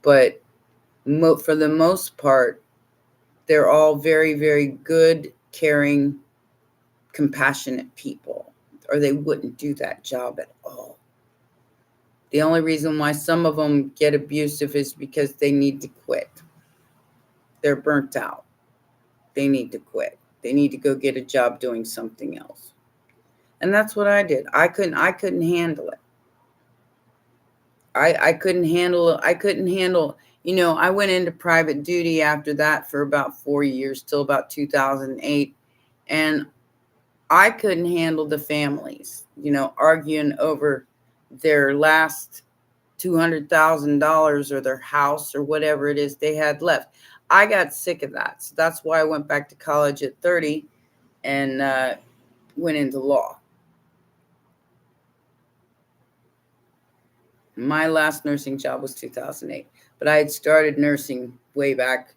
But for the most part, they're all very, very good, caring, compassionate people, or they wouldn't do that job at all. The only reason why some of them get abusive is because they need to quit. They're burnt out. They need to quit. They need to go get a job doing something else. And that's what I did. I couldn't handle it. I couldn't handle I went into private duty after that for about 4 years, till about 2008. And I couldn't handle the families, arguing over their last $200,000 or their house or whatever it is they had left. I got sick of that. So that's why I went back to college at 30 and went into law. My last nursing job was 2008, but I had started nursing way back,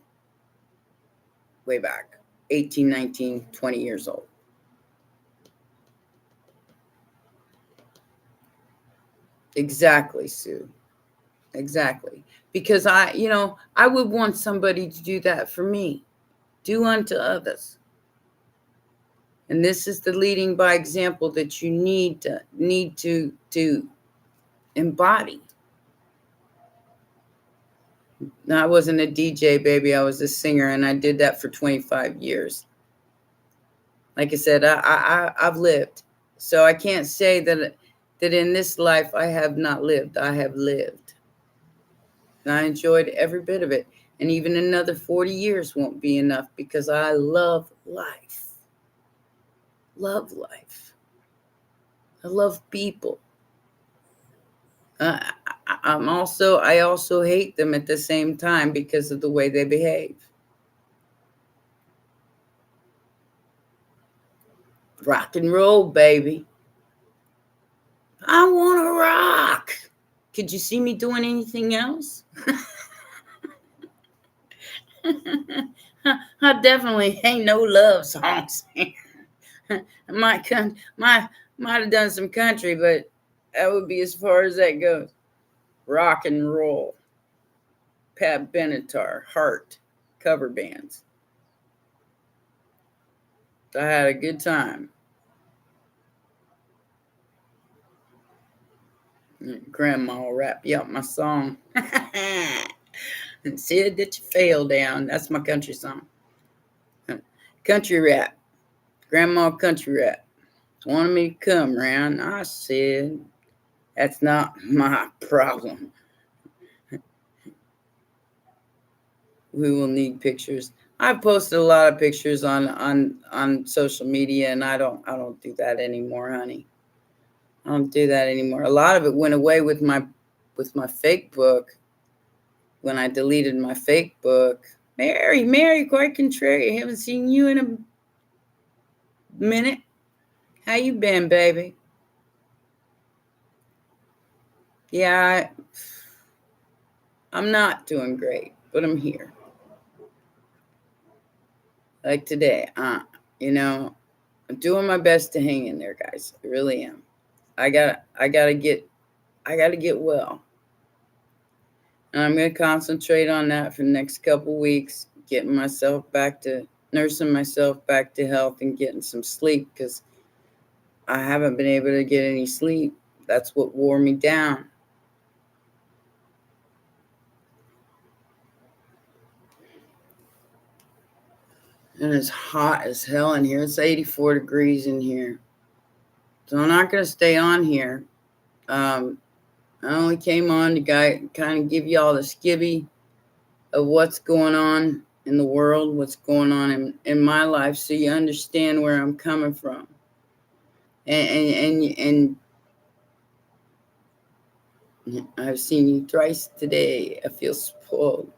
18, 19, 20 years old. Exactly, Sue. Exactly. Because I would want somebody to do that for me. Do unto others. And this is the leading by example that you need to embody. Now, I wasn't a DJ, baby. I was a singer, and I did that for 25 years. Like I said, I've lived. So I can't say that in this life I have not lived. I have lived. And I enjoyed every bit of it. And even another 40 years won't be enough, because I love life. Love life. I love people. I also hate them at the same time because of the way they behave. Rock and roll, baby. I want to rock. Could you see me doing anything else? I definitely ain't no love songs. might have done some country, but that would be as far as that goes. Rock and roll. Pat Benatar, Heart, cover bands. I had a good time. Grandma will rap you up my song. And Sid, that you fell down. That's my country song. Country rap. Grandma country rap. Wanted me to come round. I said, that's not my problem. We will need pictures. I've posted a lot of pictures on social media, and I don't do that anymore, honey. I don't do that anymore. A lot of it went away with my fake book when I deleted my fake book. Mary, quite contrary. I haven't seen you in a minute. How you been, baby? Yeah, I'm not doing great, but I'm here. Like today, I'm doing my best to hang in there, guys. I really am. I gotta get well. And I'm gonna concentrate on that for the next couple weeks, nursing myself back to health and getting some sleep, because I haven't been able to get any sleep. That's what wore me down. And it's hot as hell in here. It's 84 degrees in here. So I'm not going to stay on here. I only came on to kind of give you all the skivvy of what's going on in the world, what's going on in my life, so you understand where I'm coming from. And I've seen you thrice today. I feel spoiled.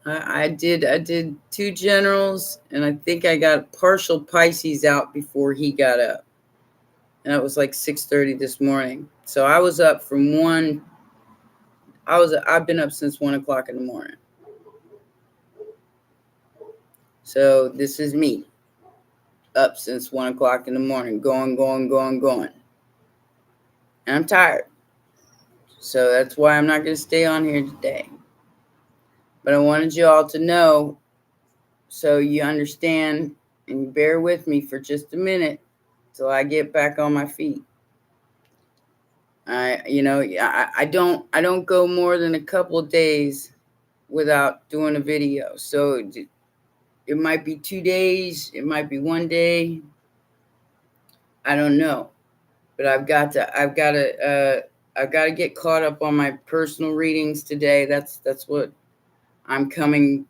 I did 2 generals, and I think I got partial Pisces out before he got up. And it was like 6:30 this morning. So I was up from 1. I've been up since 1 o'clock in the morning. So this is me, up since 1 o'clock in the morning, going. And I'm tired. So that's why I'm not going to stay on here today. But I wanted you all to know, so you understand, and you bear with me for just a minute till I get back on my feet. I don't go more than a couple of days without doing a video. So it might be 2 days, it might be 1 day. I don't know, but I've got to get caught up on my personal readings today. That's what I'm coming.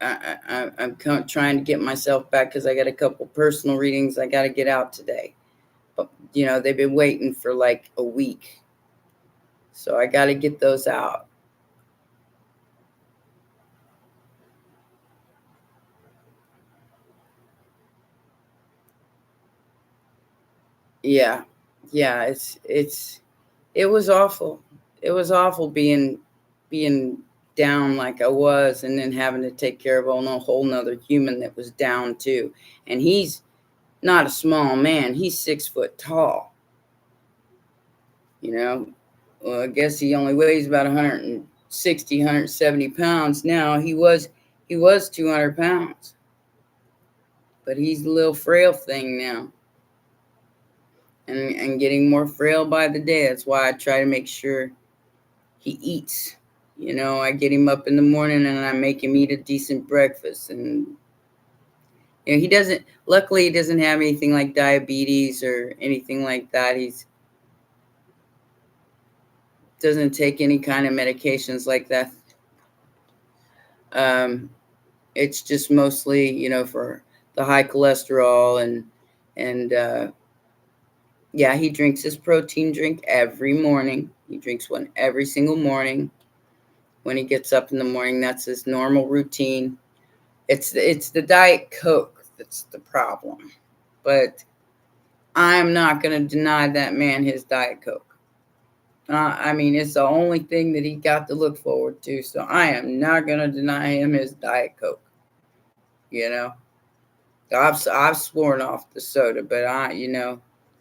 I'm trying to get myself back, because I got a couple personal readings I got to get out today. But they've been waiting for like a week, so I got to get those out. Yeah, it was awful. It was awful being down like I was, and then having to take care of a whole nother human that was down too. And he's not a small man. He's 6 foot tall. Well, I guess he only weighs about 160, 170 pounds now. He was 200 pounds, but he's a little frail thing now. And getting more frail by the day. That's why I try to make sure he eats. I get him up in the morning and I make him eat a decent breakfast. And luckily he doesn't have anything like diabetes or anything like that. He's doesn't take any kind of medications like that. It's just mostly, for the high cholesterol and yeah, he drinks his protein drink every morning. He drinks one every single morning when he gets up in the morning. That's his normal routine. It's the Diet Coke that's the problem. But I'm not going to deny that man his Diet Coke. It's the only thing that he got to look forward to. So I am not going to deny him his Diet Coke. I've sworn off the soda, but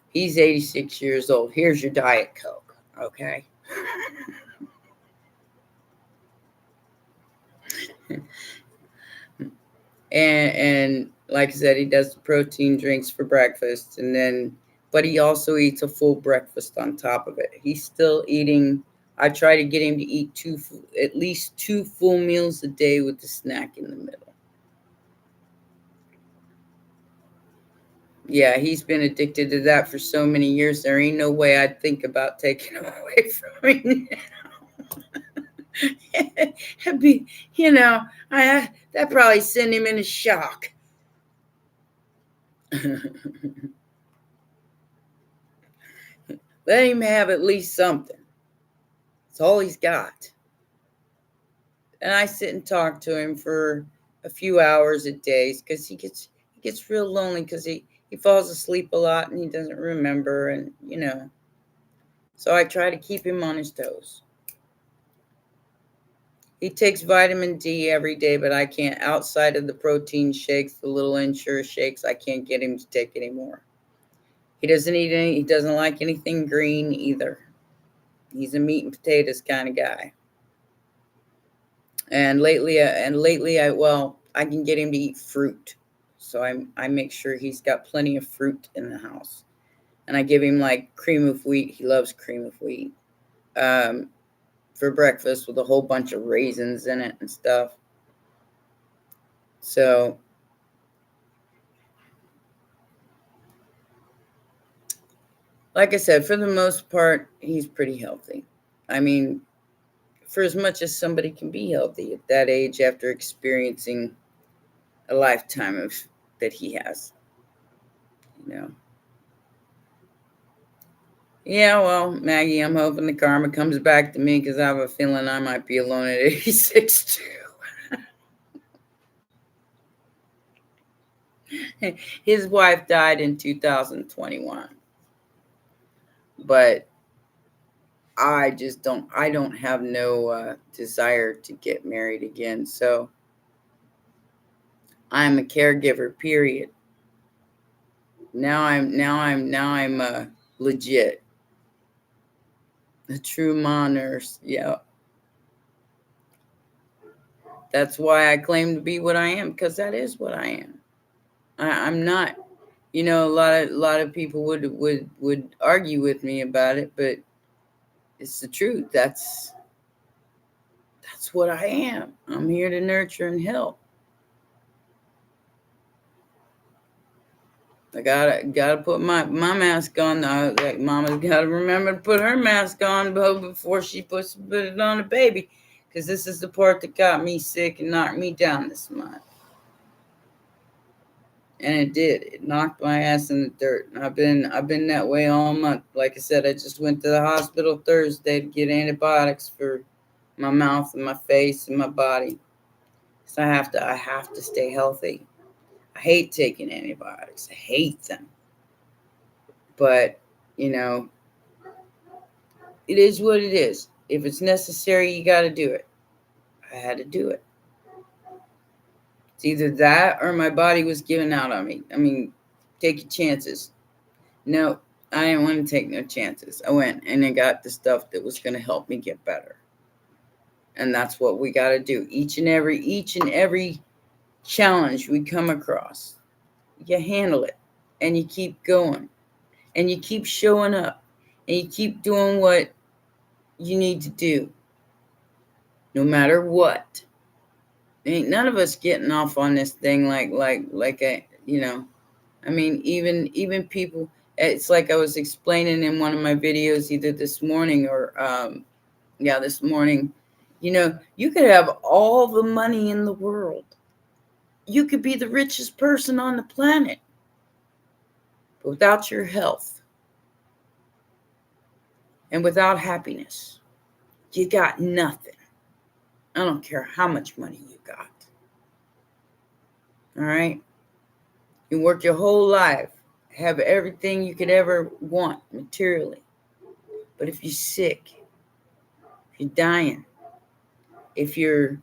he's 86 years old. Here's your Diet Coke, okay? and like I said, he does the protein drinks for breakfast, and then but he also eats a full breakfast on top of it. He's still eating. I try to get him to eat at least 2 full meals a day with a snack in the middle. Yeah, he's been addicted to that for so many years. There ain't no way I'd think about taking him away from him now. It'd be, that probably send him into shock. Let him have at least something. That's all he's got. And I sit and talk to him for a few hours a day because he gets real lonely because he falls asleep a lot and he doesn't remember, and so I try to keep him on his toes. He takes vitamin D every day, but I can't, outside of the protein shakes, the little Ensure shakes, I can't get him to take anymore. He doesn't eat any, he doesn't like anything green either. He's a meat and potatoes kind of guy. And lately, I can get him to eat fruit. So I make sure he's got plenty of fruit in the house. And I give him like cream of wheat. He loves cream of wheat. For breakfast with a whole bunch of raisins in it and stuff. So like I said, for the most part, he's pretty healthy. I mean, for as much as somebody can be healthy at that age after experiencing a lifetime of that he has. Yeah, well, Maggie, I'm hoping the karma comes back to me because I have a feeling I might be alone at 86 too. His wife died in 2021. But I don't have no desire to get married again. So I'm a caregiver, period. Now I'm legit. A true ma nurse. Yeah. That's why I claim to be what I am, because that is what I am. I'm not. A lot of people would argue with me about it, but it's the truth. That's what I am. I'm here to nurture and help. I gotta put my mask on. Like Mama's gotta remember to put her mask on before she put it on the baby, because this is the part that got me sick and knocked me down this month. And it did. It knocked my ass in the dirt. And I've been that way all month. Like I said, I just went to the hospital Thursday to get antibiotics for my mouth and my face and my body. So I have to stay healthy. I hate taking antibiotics. I hate them. But, it is what it is. If it's necessary, you got to do it. I had to do it. It's either that or my body was giving out on me. I mean, take your chances. No, I didn't want to take no chances. I went and I got the stuff that was going to help me get better. And that's what we got to do. Each and every challenge we come across, you handle it and you keep going and you keep showing up and you keep doing what you need to do, no matter what. Ain't none of us getting off on this thing like I mean, even people. It's like I was explaining in one of my videos either this morning or this morning. You could have all the money in the world. You could be the richest person on the planet, but without your health and without happiness, you got nothing. I don't care how much money you got. All right? You work your whole life, have everything you could ever want materially. But if you're sick, if you're dying, if you're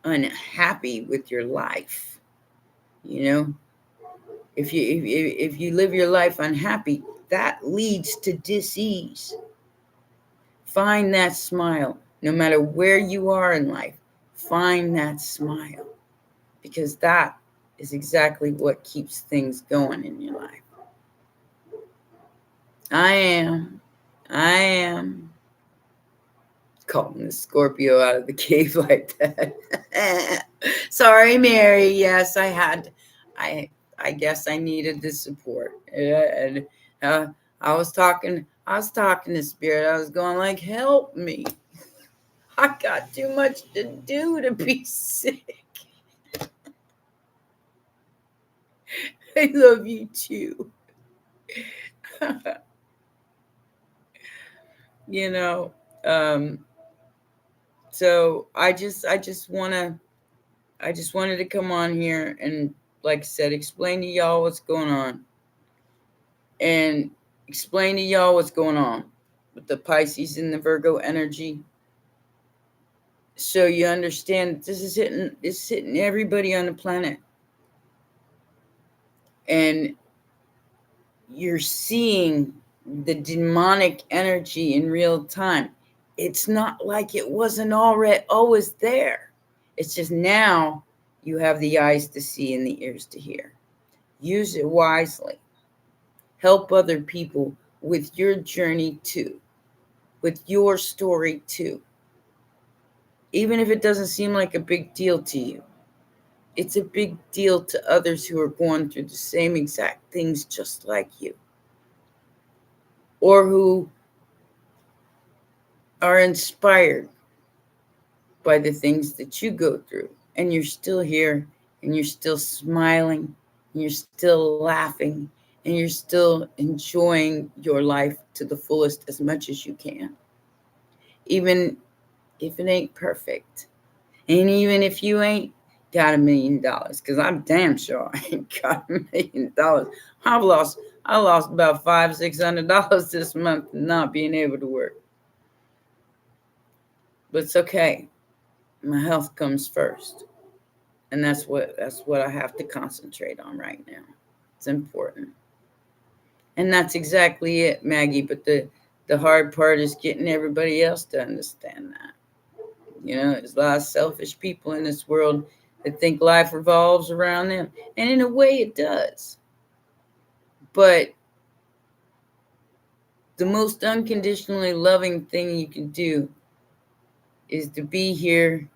unhappy with your life, if you live your life unhappy, that leads to disease. Find that smile. No matter where you are in life, find that smile, because that is exactly what keeps things going in your life. I am. I am. Calling the Scorpio out of the cave like that. Sorry, Mary. Yes, I had. I I guess I needed the support. And I was talking. I was talking to Spirit. I was going like, "Help me! I got too much to do to be sick." I love you too. you know. Um, so I just wanted to come on here and, like I said, explain to y'all what's going on, and explain to y'all what's going on with the Pisces and the Virgo energy, so you understand that this is hitting everybody on the planet, and you're seeing the demonic energy in real time. It's not like it wasn't already always there. It's just now you have the eyes to see and the ears to hear. Use it wisely. Help other people with your journey too, with your story too. Even if it doesn't seem like a big deal to you, it's a big deal to others who are going through the same exact things just like you, or who are inspired by the things that you go through. And you're still here, and you're still smiling, and you're still laughing, and you're still enjoying your life to the fullest as much as you can. Even if it ain't perfect. And even if you ain't got $1,000,000, because I'm damn sure I ain't got $1,000,000. I lost about $500-600 this month not being able to work. But it's okay. My health comes first. And that's what I have to concentrate on right now. It's important. And that's exactly it, Maggie. But the hard part is getting everybody else to understand that. There's a lot of selfish people in this world that think life revolves around them. And in a way it does. But the most unconditionally loving thing you can do is to be here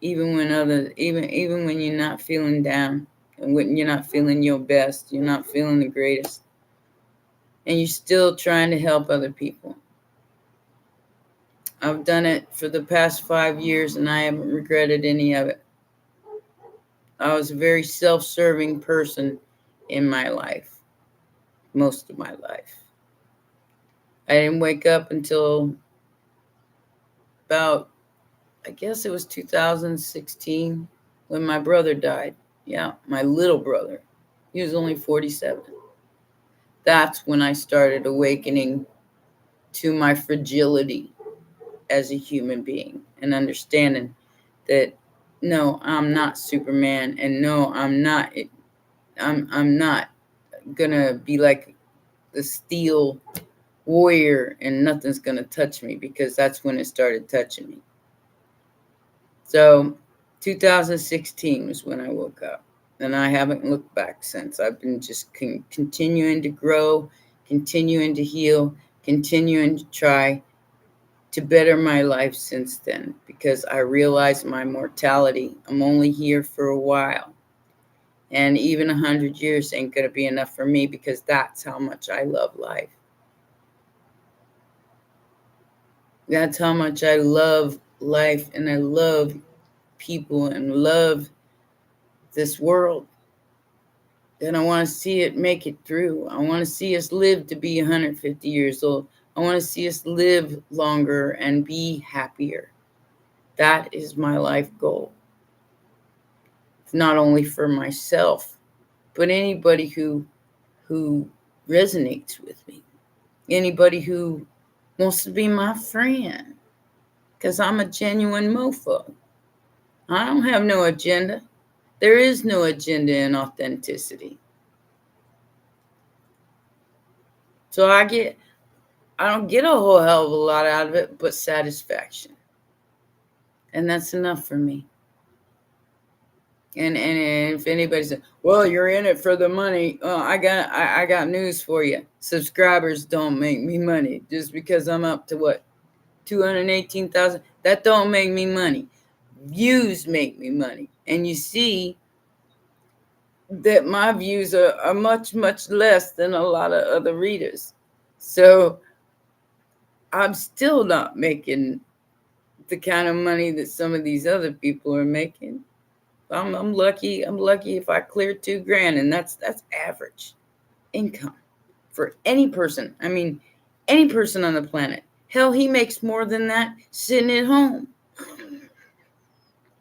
even when you're not feeling down, and when you're not feeling your best, you're not feeling the greatest. And you're still trying to help other people. I've done it for the past 5 years and I haven't regretted any of it. I was a very self-serving person in my life, most of my life. I didn't wake up until about, I guess it was 2016 when my brother died. Yeah, my little brother. He was only 47. That's when I started awakening to my fragility as a human being and understanding that no, I'm not Superman, and no, I'm not gonna be like the steel warrior and nothing's gonna touch me, because that's when it started touching me. So 2016 was when I woke up, and I haven't looked back since. I've been just continuing to grow, continuing to heal, continuing to try to better my life since then, because I realized my mortality. I'm only here for a while. And even 100 years ain't going to be enough for me, because that's how much I love life. That's how much I love life, and I love people, and love this world. And I want to see it make it through. I want to see us live to be 150 years old. I want to see us live longer and be happier. That is my life goal. It's not only for myself, but anybody who resonates with me. Anybody who wants to be my friend. Because I'm a genuine mofo. I don't have no agenda. There is no agenda in authenticity. So I don't get a whole hell of a lot out of it, but satisfaction. And that's enough for me. And if anybody says, "Well, you're in it for the money," I got news for you. Subscribers don't make me money. Just because I'm up to what 218,000, that don't make me money. Views make me money, and you see that my views are much less than a lot of other readers. So I'm still not making the kind of money that some of these other people are making. I'm lucky. I'm lucky if I clear $2,000, and that's average income for any person. I mean, any person on the planet. Hell, he makes more than that sitting at home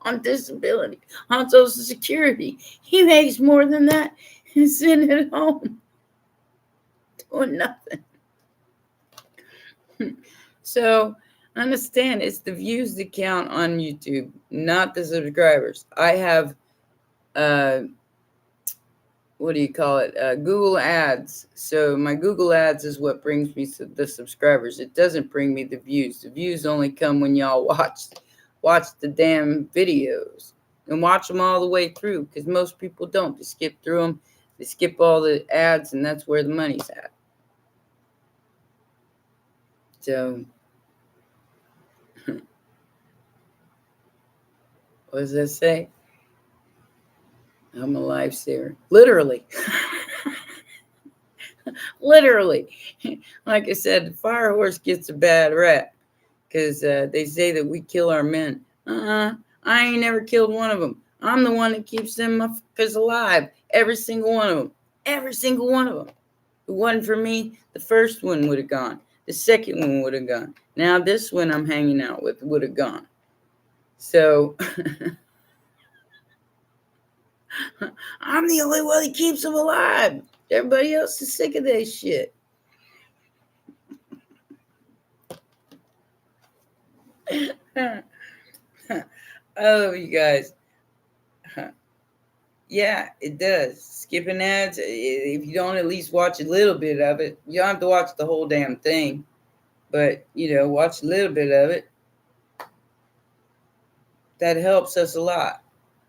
on disability, on Social Security. He makes more than that sitting at home doing nothing. So understand, it's the views that count on YouTube, not the subscribers. I have what do you call it? Google Ads. So my Google Ads is what brings me the subscribers. It doesn't bring me the views. The views only come when y'all watch the damn videos and watch them all the way through. Because most people don't. They skip through them. They skip all the ads, and that's where the money's at. So what does that say? I'm a lifesaver. Literally. Literally. Like I said, the fire horse gets a bad rap because they say that we kill our men. I ain't never killed one of them. I'm the one that keeps them motherfuckers alive. Every single one of them. Every single one of them. If it wasn't for me, the first one would have gone. The second one would have gone. Now this one I'm hanging out with would have gone. So I'm the only one that keeps them alive. Everybody else is sick of that shit. Oh, you guys. Yeah, it does. Skipping ads, if you don't at least watch a little bit of it, you don't have to watch the whole damn thing, but, watch a little bit of it. That helps us a lot.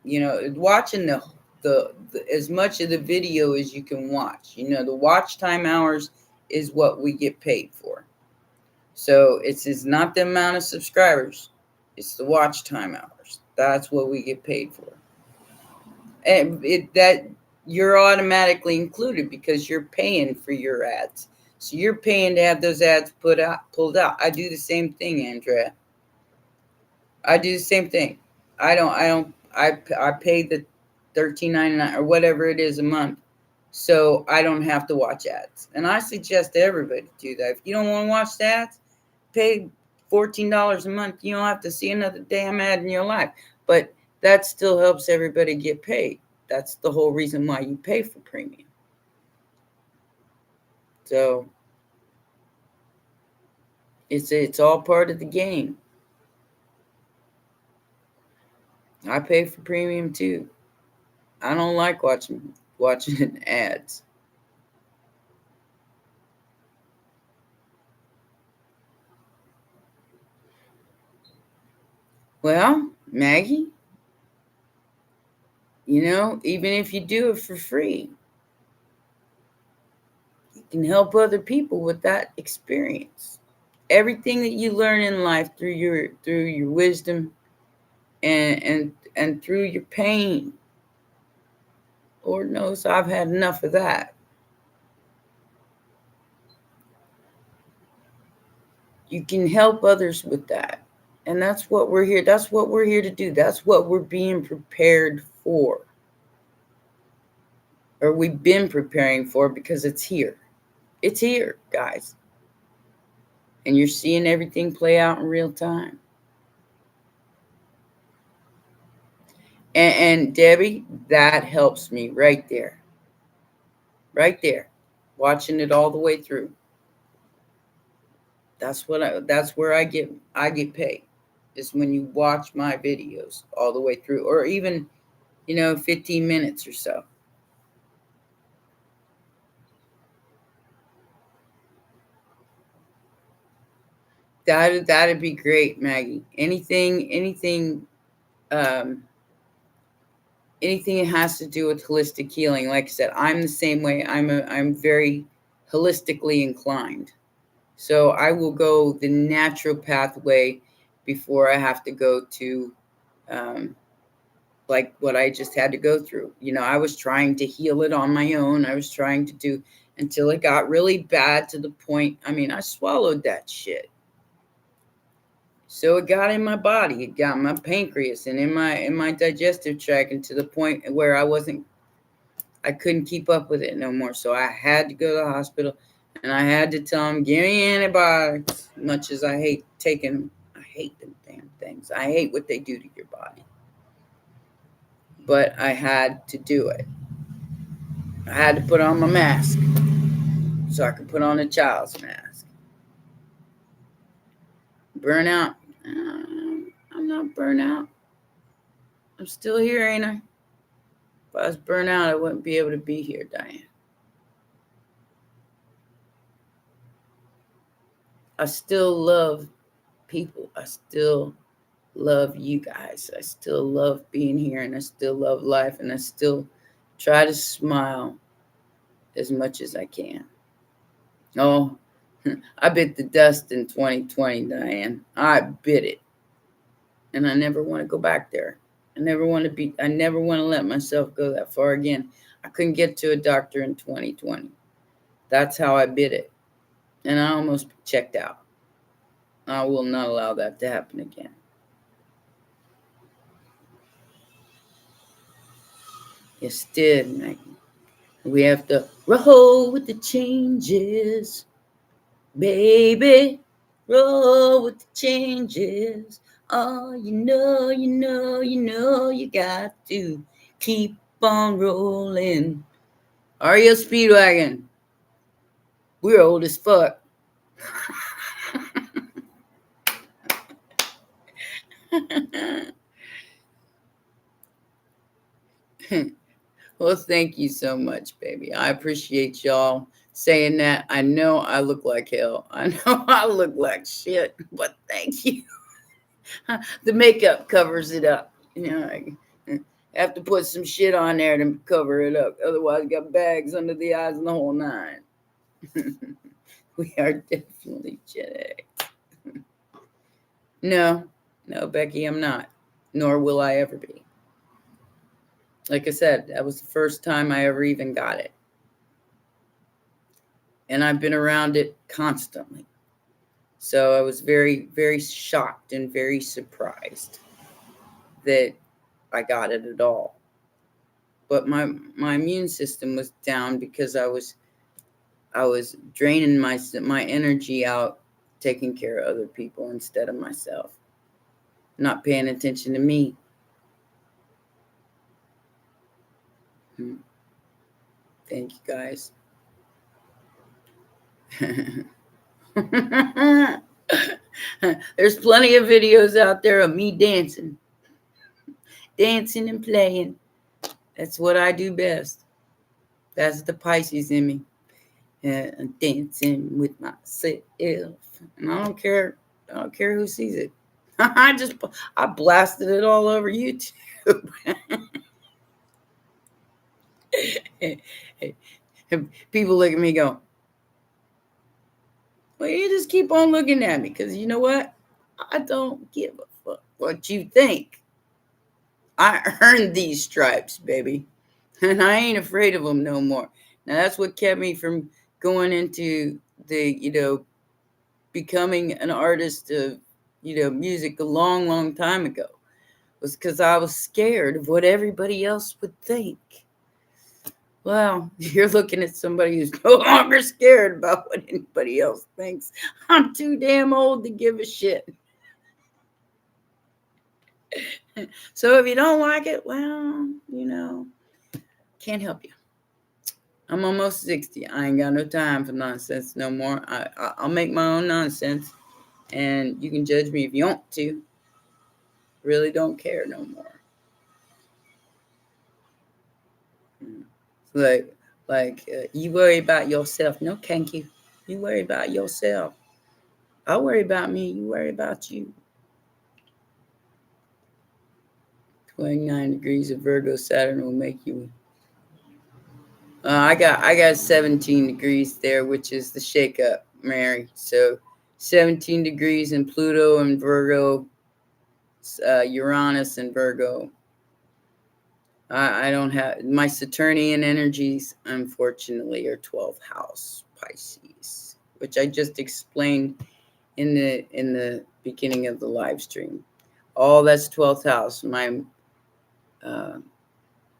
Watching the as much of the video as you can watch. The watch time hours is what we get paid for. So it's not the amount of subscribers, it's the watch time hours. That's what we get paid for. And that you're automatically included because you're paying for your ads. So you're paying to have those ads pulled out. I do the same thing, Andrea. I do the same thing. I pay the $13.99 or whatever it is a month, so I don't have to watch ads. And I suggest everybody do that. If you don't want to watch the ads, pay $14 a month. You don't have to see another damn ad in your life. But that still helps everybody get paid. That's the whole reason why you pay for premium. So it's all part of the game. I pay for premium too. I don't like watching ads. Well, Maggie, even if you do it for free, you can help other people with that experience. Everything that you learn in life through your wisdom and through your pain. Lord knows I've had enough of that. You can help others with that. And that's what we're here. That's what we're here to do. That's what we're being prepared for. Or we've been preparing for because it's here. It's here, guys. And you're seeing everything play out in real time. And Debbie, that helps me right there. Right there. Watching it all the way through. That's where I get paid. Is when you watch my videos all the way through, or even 15 minutes or so. That'd be great, Maggie. Anything anything that has to do with holistic healing. Like I said, I'm the same way. I'm very holistically inclined. So I will go the natural pathway before I have to go to like what I just had to go through. I was trying to heal it on my own. I was trying to do until it got really bad to the point. I mean, I swallowed that shit. So it got in my body. It got my pancreas and in my digestive tract, and to the point where I couldn't keep up with it no more. So I had to go to the hospital, and I had to tell them, give me antibiotics. Much as I hate taking them, I hate them damn things. I hate what they do to your body. But I had to do it. I had to put on my mask so I could put on a child's mask. Burnout. I'm not burnout. I'm still here, ain't I? If I was burnt out, I wouldn't be able to be here, Diane. I still love people. I still love you guys. I still love being here, and I still love life, and I still try to smile as much as I can. Oh, I bit the dust in 2020, Diane. I bit it. And I never want to go back there. I never want to let myself go that far again. I couldn't get to a doctor in 2020. That's how I bit it. And I almost checked out. I will not allow that to happen again. Yes, did, Maggie. We have to roll with the changes, baby. Roll with the changes. Oh, you got to keep on rolling. REO Speedwagon. We're old as fuck. Well, thank you so much, baby. I appreciate y'all saying that. I know I look like hell. I know I look like shit, but thank you. The makeup covers it up. I have to put some shit on there to cover it up. Otherwise, I got bags under the eyes and the whole nine. We are definitely Gen X. No, Becky, I'm not. Nor will I ever be. Like I said, that was the first time I ever even got it. And I've been around it constantly. So I was very, very shocked and very surprised that I got it at all. But my immune system was down because I was draining my energy out, taking care of other people instead of myself, not paying attention to me. Thank you, guys. There's plenty of videos out there of me dancing and playing. That's what I do best. That's the Pisces in me. Dancing with myself, and I don't care who sees it. I blasted it all over YouTube. People look at me, go, well, you just keep on looking at me, because you know what? I don't give a fuck what you think. I earned these stripes, baby, and I ain't afraid of them no more. Now that's what kept me from going into the becoming an artist of music a long, long time ago, was because I was scared of what everybody else would think. Well, you're looking at somebody who's no longer scared about what anybody else thinks. I'm too damn old to give a shit. So if you don't like it, well, can't help you. I'm almost 60. I ain't got no time for nonsense no more. I'll make my own nonsense, and you can judge me if you want to. Really don't care no more. Like you worry about yourself. No, thank you. You worry about yourself. I worry about me. You worry about you. 29 degrees of Virgo Saturn will make you. I got 17 degrees there, which is the shakeup, Mary. So 17 degrees in Pluto and Virgo, Uranus and Virgo. I don't have my Saturnian energies, unfortunately, are 12th house Pisces, which I just explained in the beginning of the live stream. All that's 12th house. My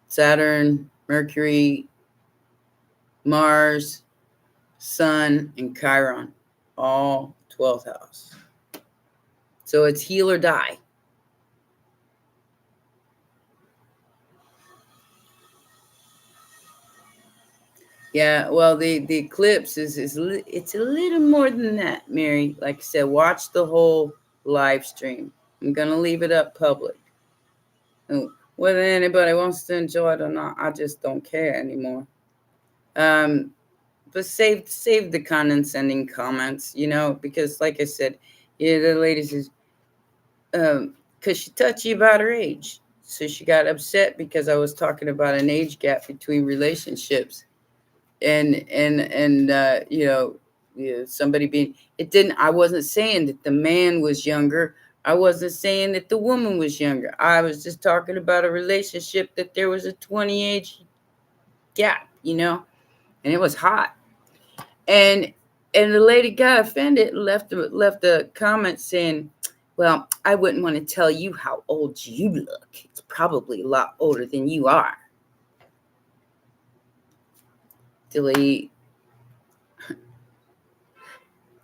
Saturn, Mercury, Mars, Sun, and Chiron, all 12th house. So it's heal or die. Yeah, well, the eclipse is it's a little more than that, Mary. Like I said, watch the whole live stream. I'm gonna leave it up public. Whether anybody wants to enjoy it or not, I just don't care anymore. But save the condescending comments, because like I said, the lady says, because she touched you about her age, so she got upset because I was talking about an age gap between relationships. And somebody being, I wasn't saying that the man was younger. I wasn't saying that the woman was younger. I was just talking about a relationship that there was a 20 age gap, and it was hot. And the lady got offended and left a comment saying, well, I wouldn't want to tell you how old you look. It's probably a lot older than you are. Delete.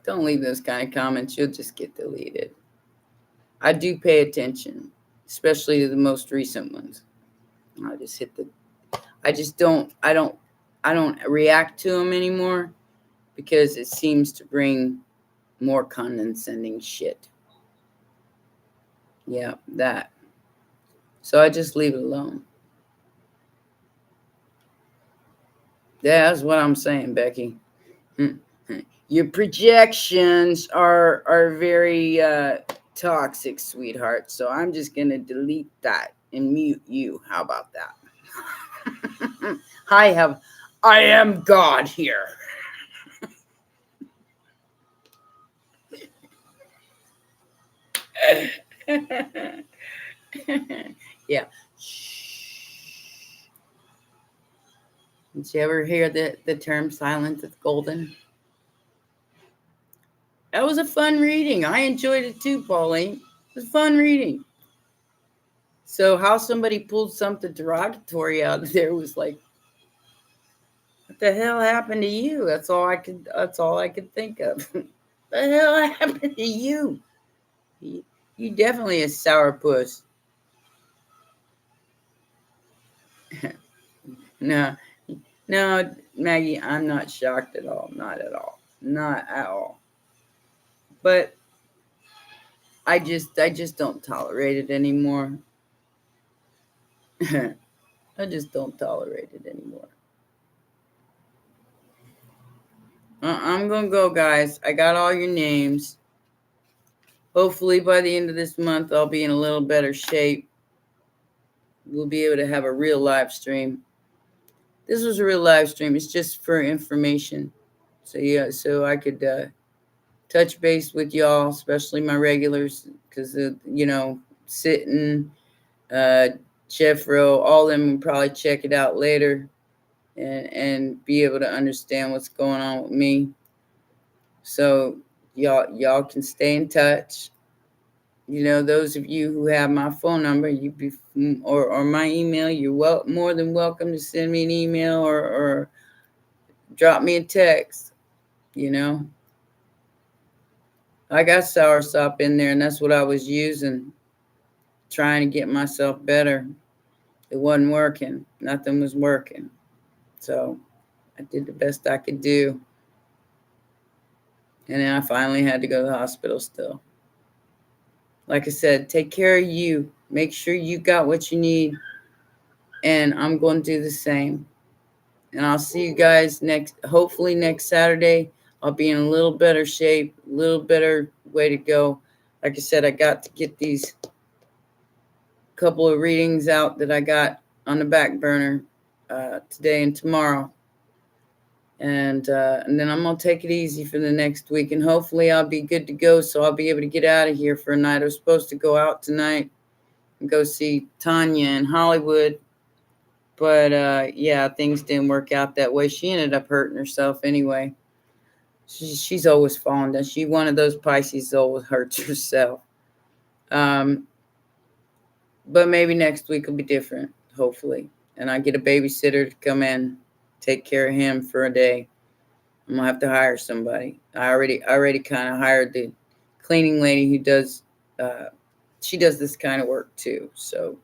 Don't leave those kind of comments. You'll just get deleted. I do pay attention, especially to the most recent ones. I don't react to them anymore because it seems to bring more condescending shit. Yeah, that. So I just leave it alone. Yeah, that's what I'm saying, Becky. Your projections are very toxic, sweetheart. So I'm just going to delete that and mute you. How about that? I am God here. Yeah. Did you ever hear the term silence is golden? That was a fun reading. I enjoyed it too, Pauline. It was fun reading. So how somebody pulled something derogatory out of there was like, what the hell happened to you? That's all I could think of. What the hell happened to you? You definitely a sourpuss. No, Maggie, I'm not shocked at all. Not at all. Not at all. But I just don't tolerate it anymore. I just don't tolerate it anymore. I'm gonna go, guys. I got all your names. Hopefully by the end of this month, I'll be in a little better shape. We'll be able to have a real live stream. This was a real live stream. It's just for information. So yeah, so I could touch base with y'all, especially my regulars, because Sitting, Jeffro, all of them will probably check it out later and be able to understand what's going on with me. So y'all can stay in touch. Those of you who have my phone number, or my email, you're more than welcome to send me an email or drop me a text. I got soursop in there, and that's what I was using, trying to get myself better. It wasn't working. Nothing was working. So I did the best I could do. And then I finally had to go to the hospital still. Like I said, take care of you. Make sure you got what you need. And I'm going to do the same. And I'll see you guys hopefully next Saturday. I'll be in a little better shape, a little better way to go. Like I said, I got to get these couple of readings out that I got on the back burner today and tomorrow. And then I'm going to take it easy for the next week. And hopefully I'll be good to go, so I'll be able to get out of here for a night. I was supposed to go out tonight and go see Tanya in Hollywood. But, yeah, things didn't work out that way. She ended up hurting herself anyway. She's always falling down. She's one of those Pisces that always hurts herself. But maybe next week will be different, hopefully. And I get a babysitter to come in, take care of him for a day. I'm gonna have to hire somebody. I already kind of hired the cleaning lady who does. She does this kind of work too. So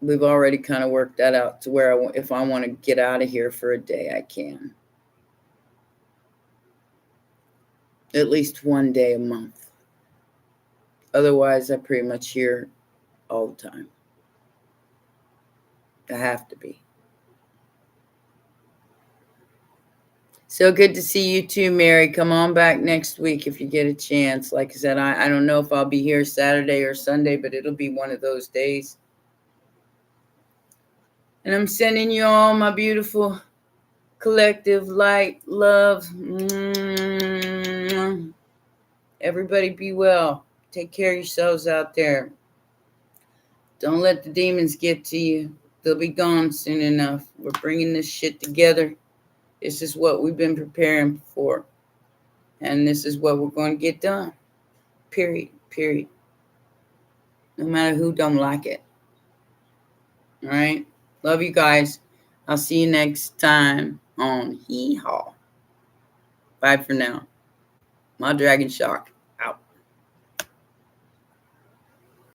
we've already kind of worked that out to where if I want to get out of here for a day, I can. At least one day a month. Otherwise, I'm pretty much here all the time. I have to be. So good to see you too, Mary. Come on back next week if you get a chance. Like I said, I don't know if I'll be here Saturday or Sunday, but it'll be one of those days. And I'm sending you all my beautiful collective light love. Everybody be well. Take care of yourselves out there. Don't let the demons get to you. They'll be gone soon enough. We're bringing this shit together. This is what we've been preparing for. And this is what we're going to get done. Period. No matter who don't like it. All right? Love you guys. I'll see you next time on Hee Haw. Bye for now. My Dragon Shock.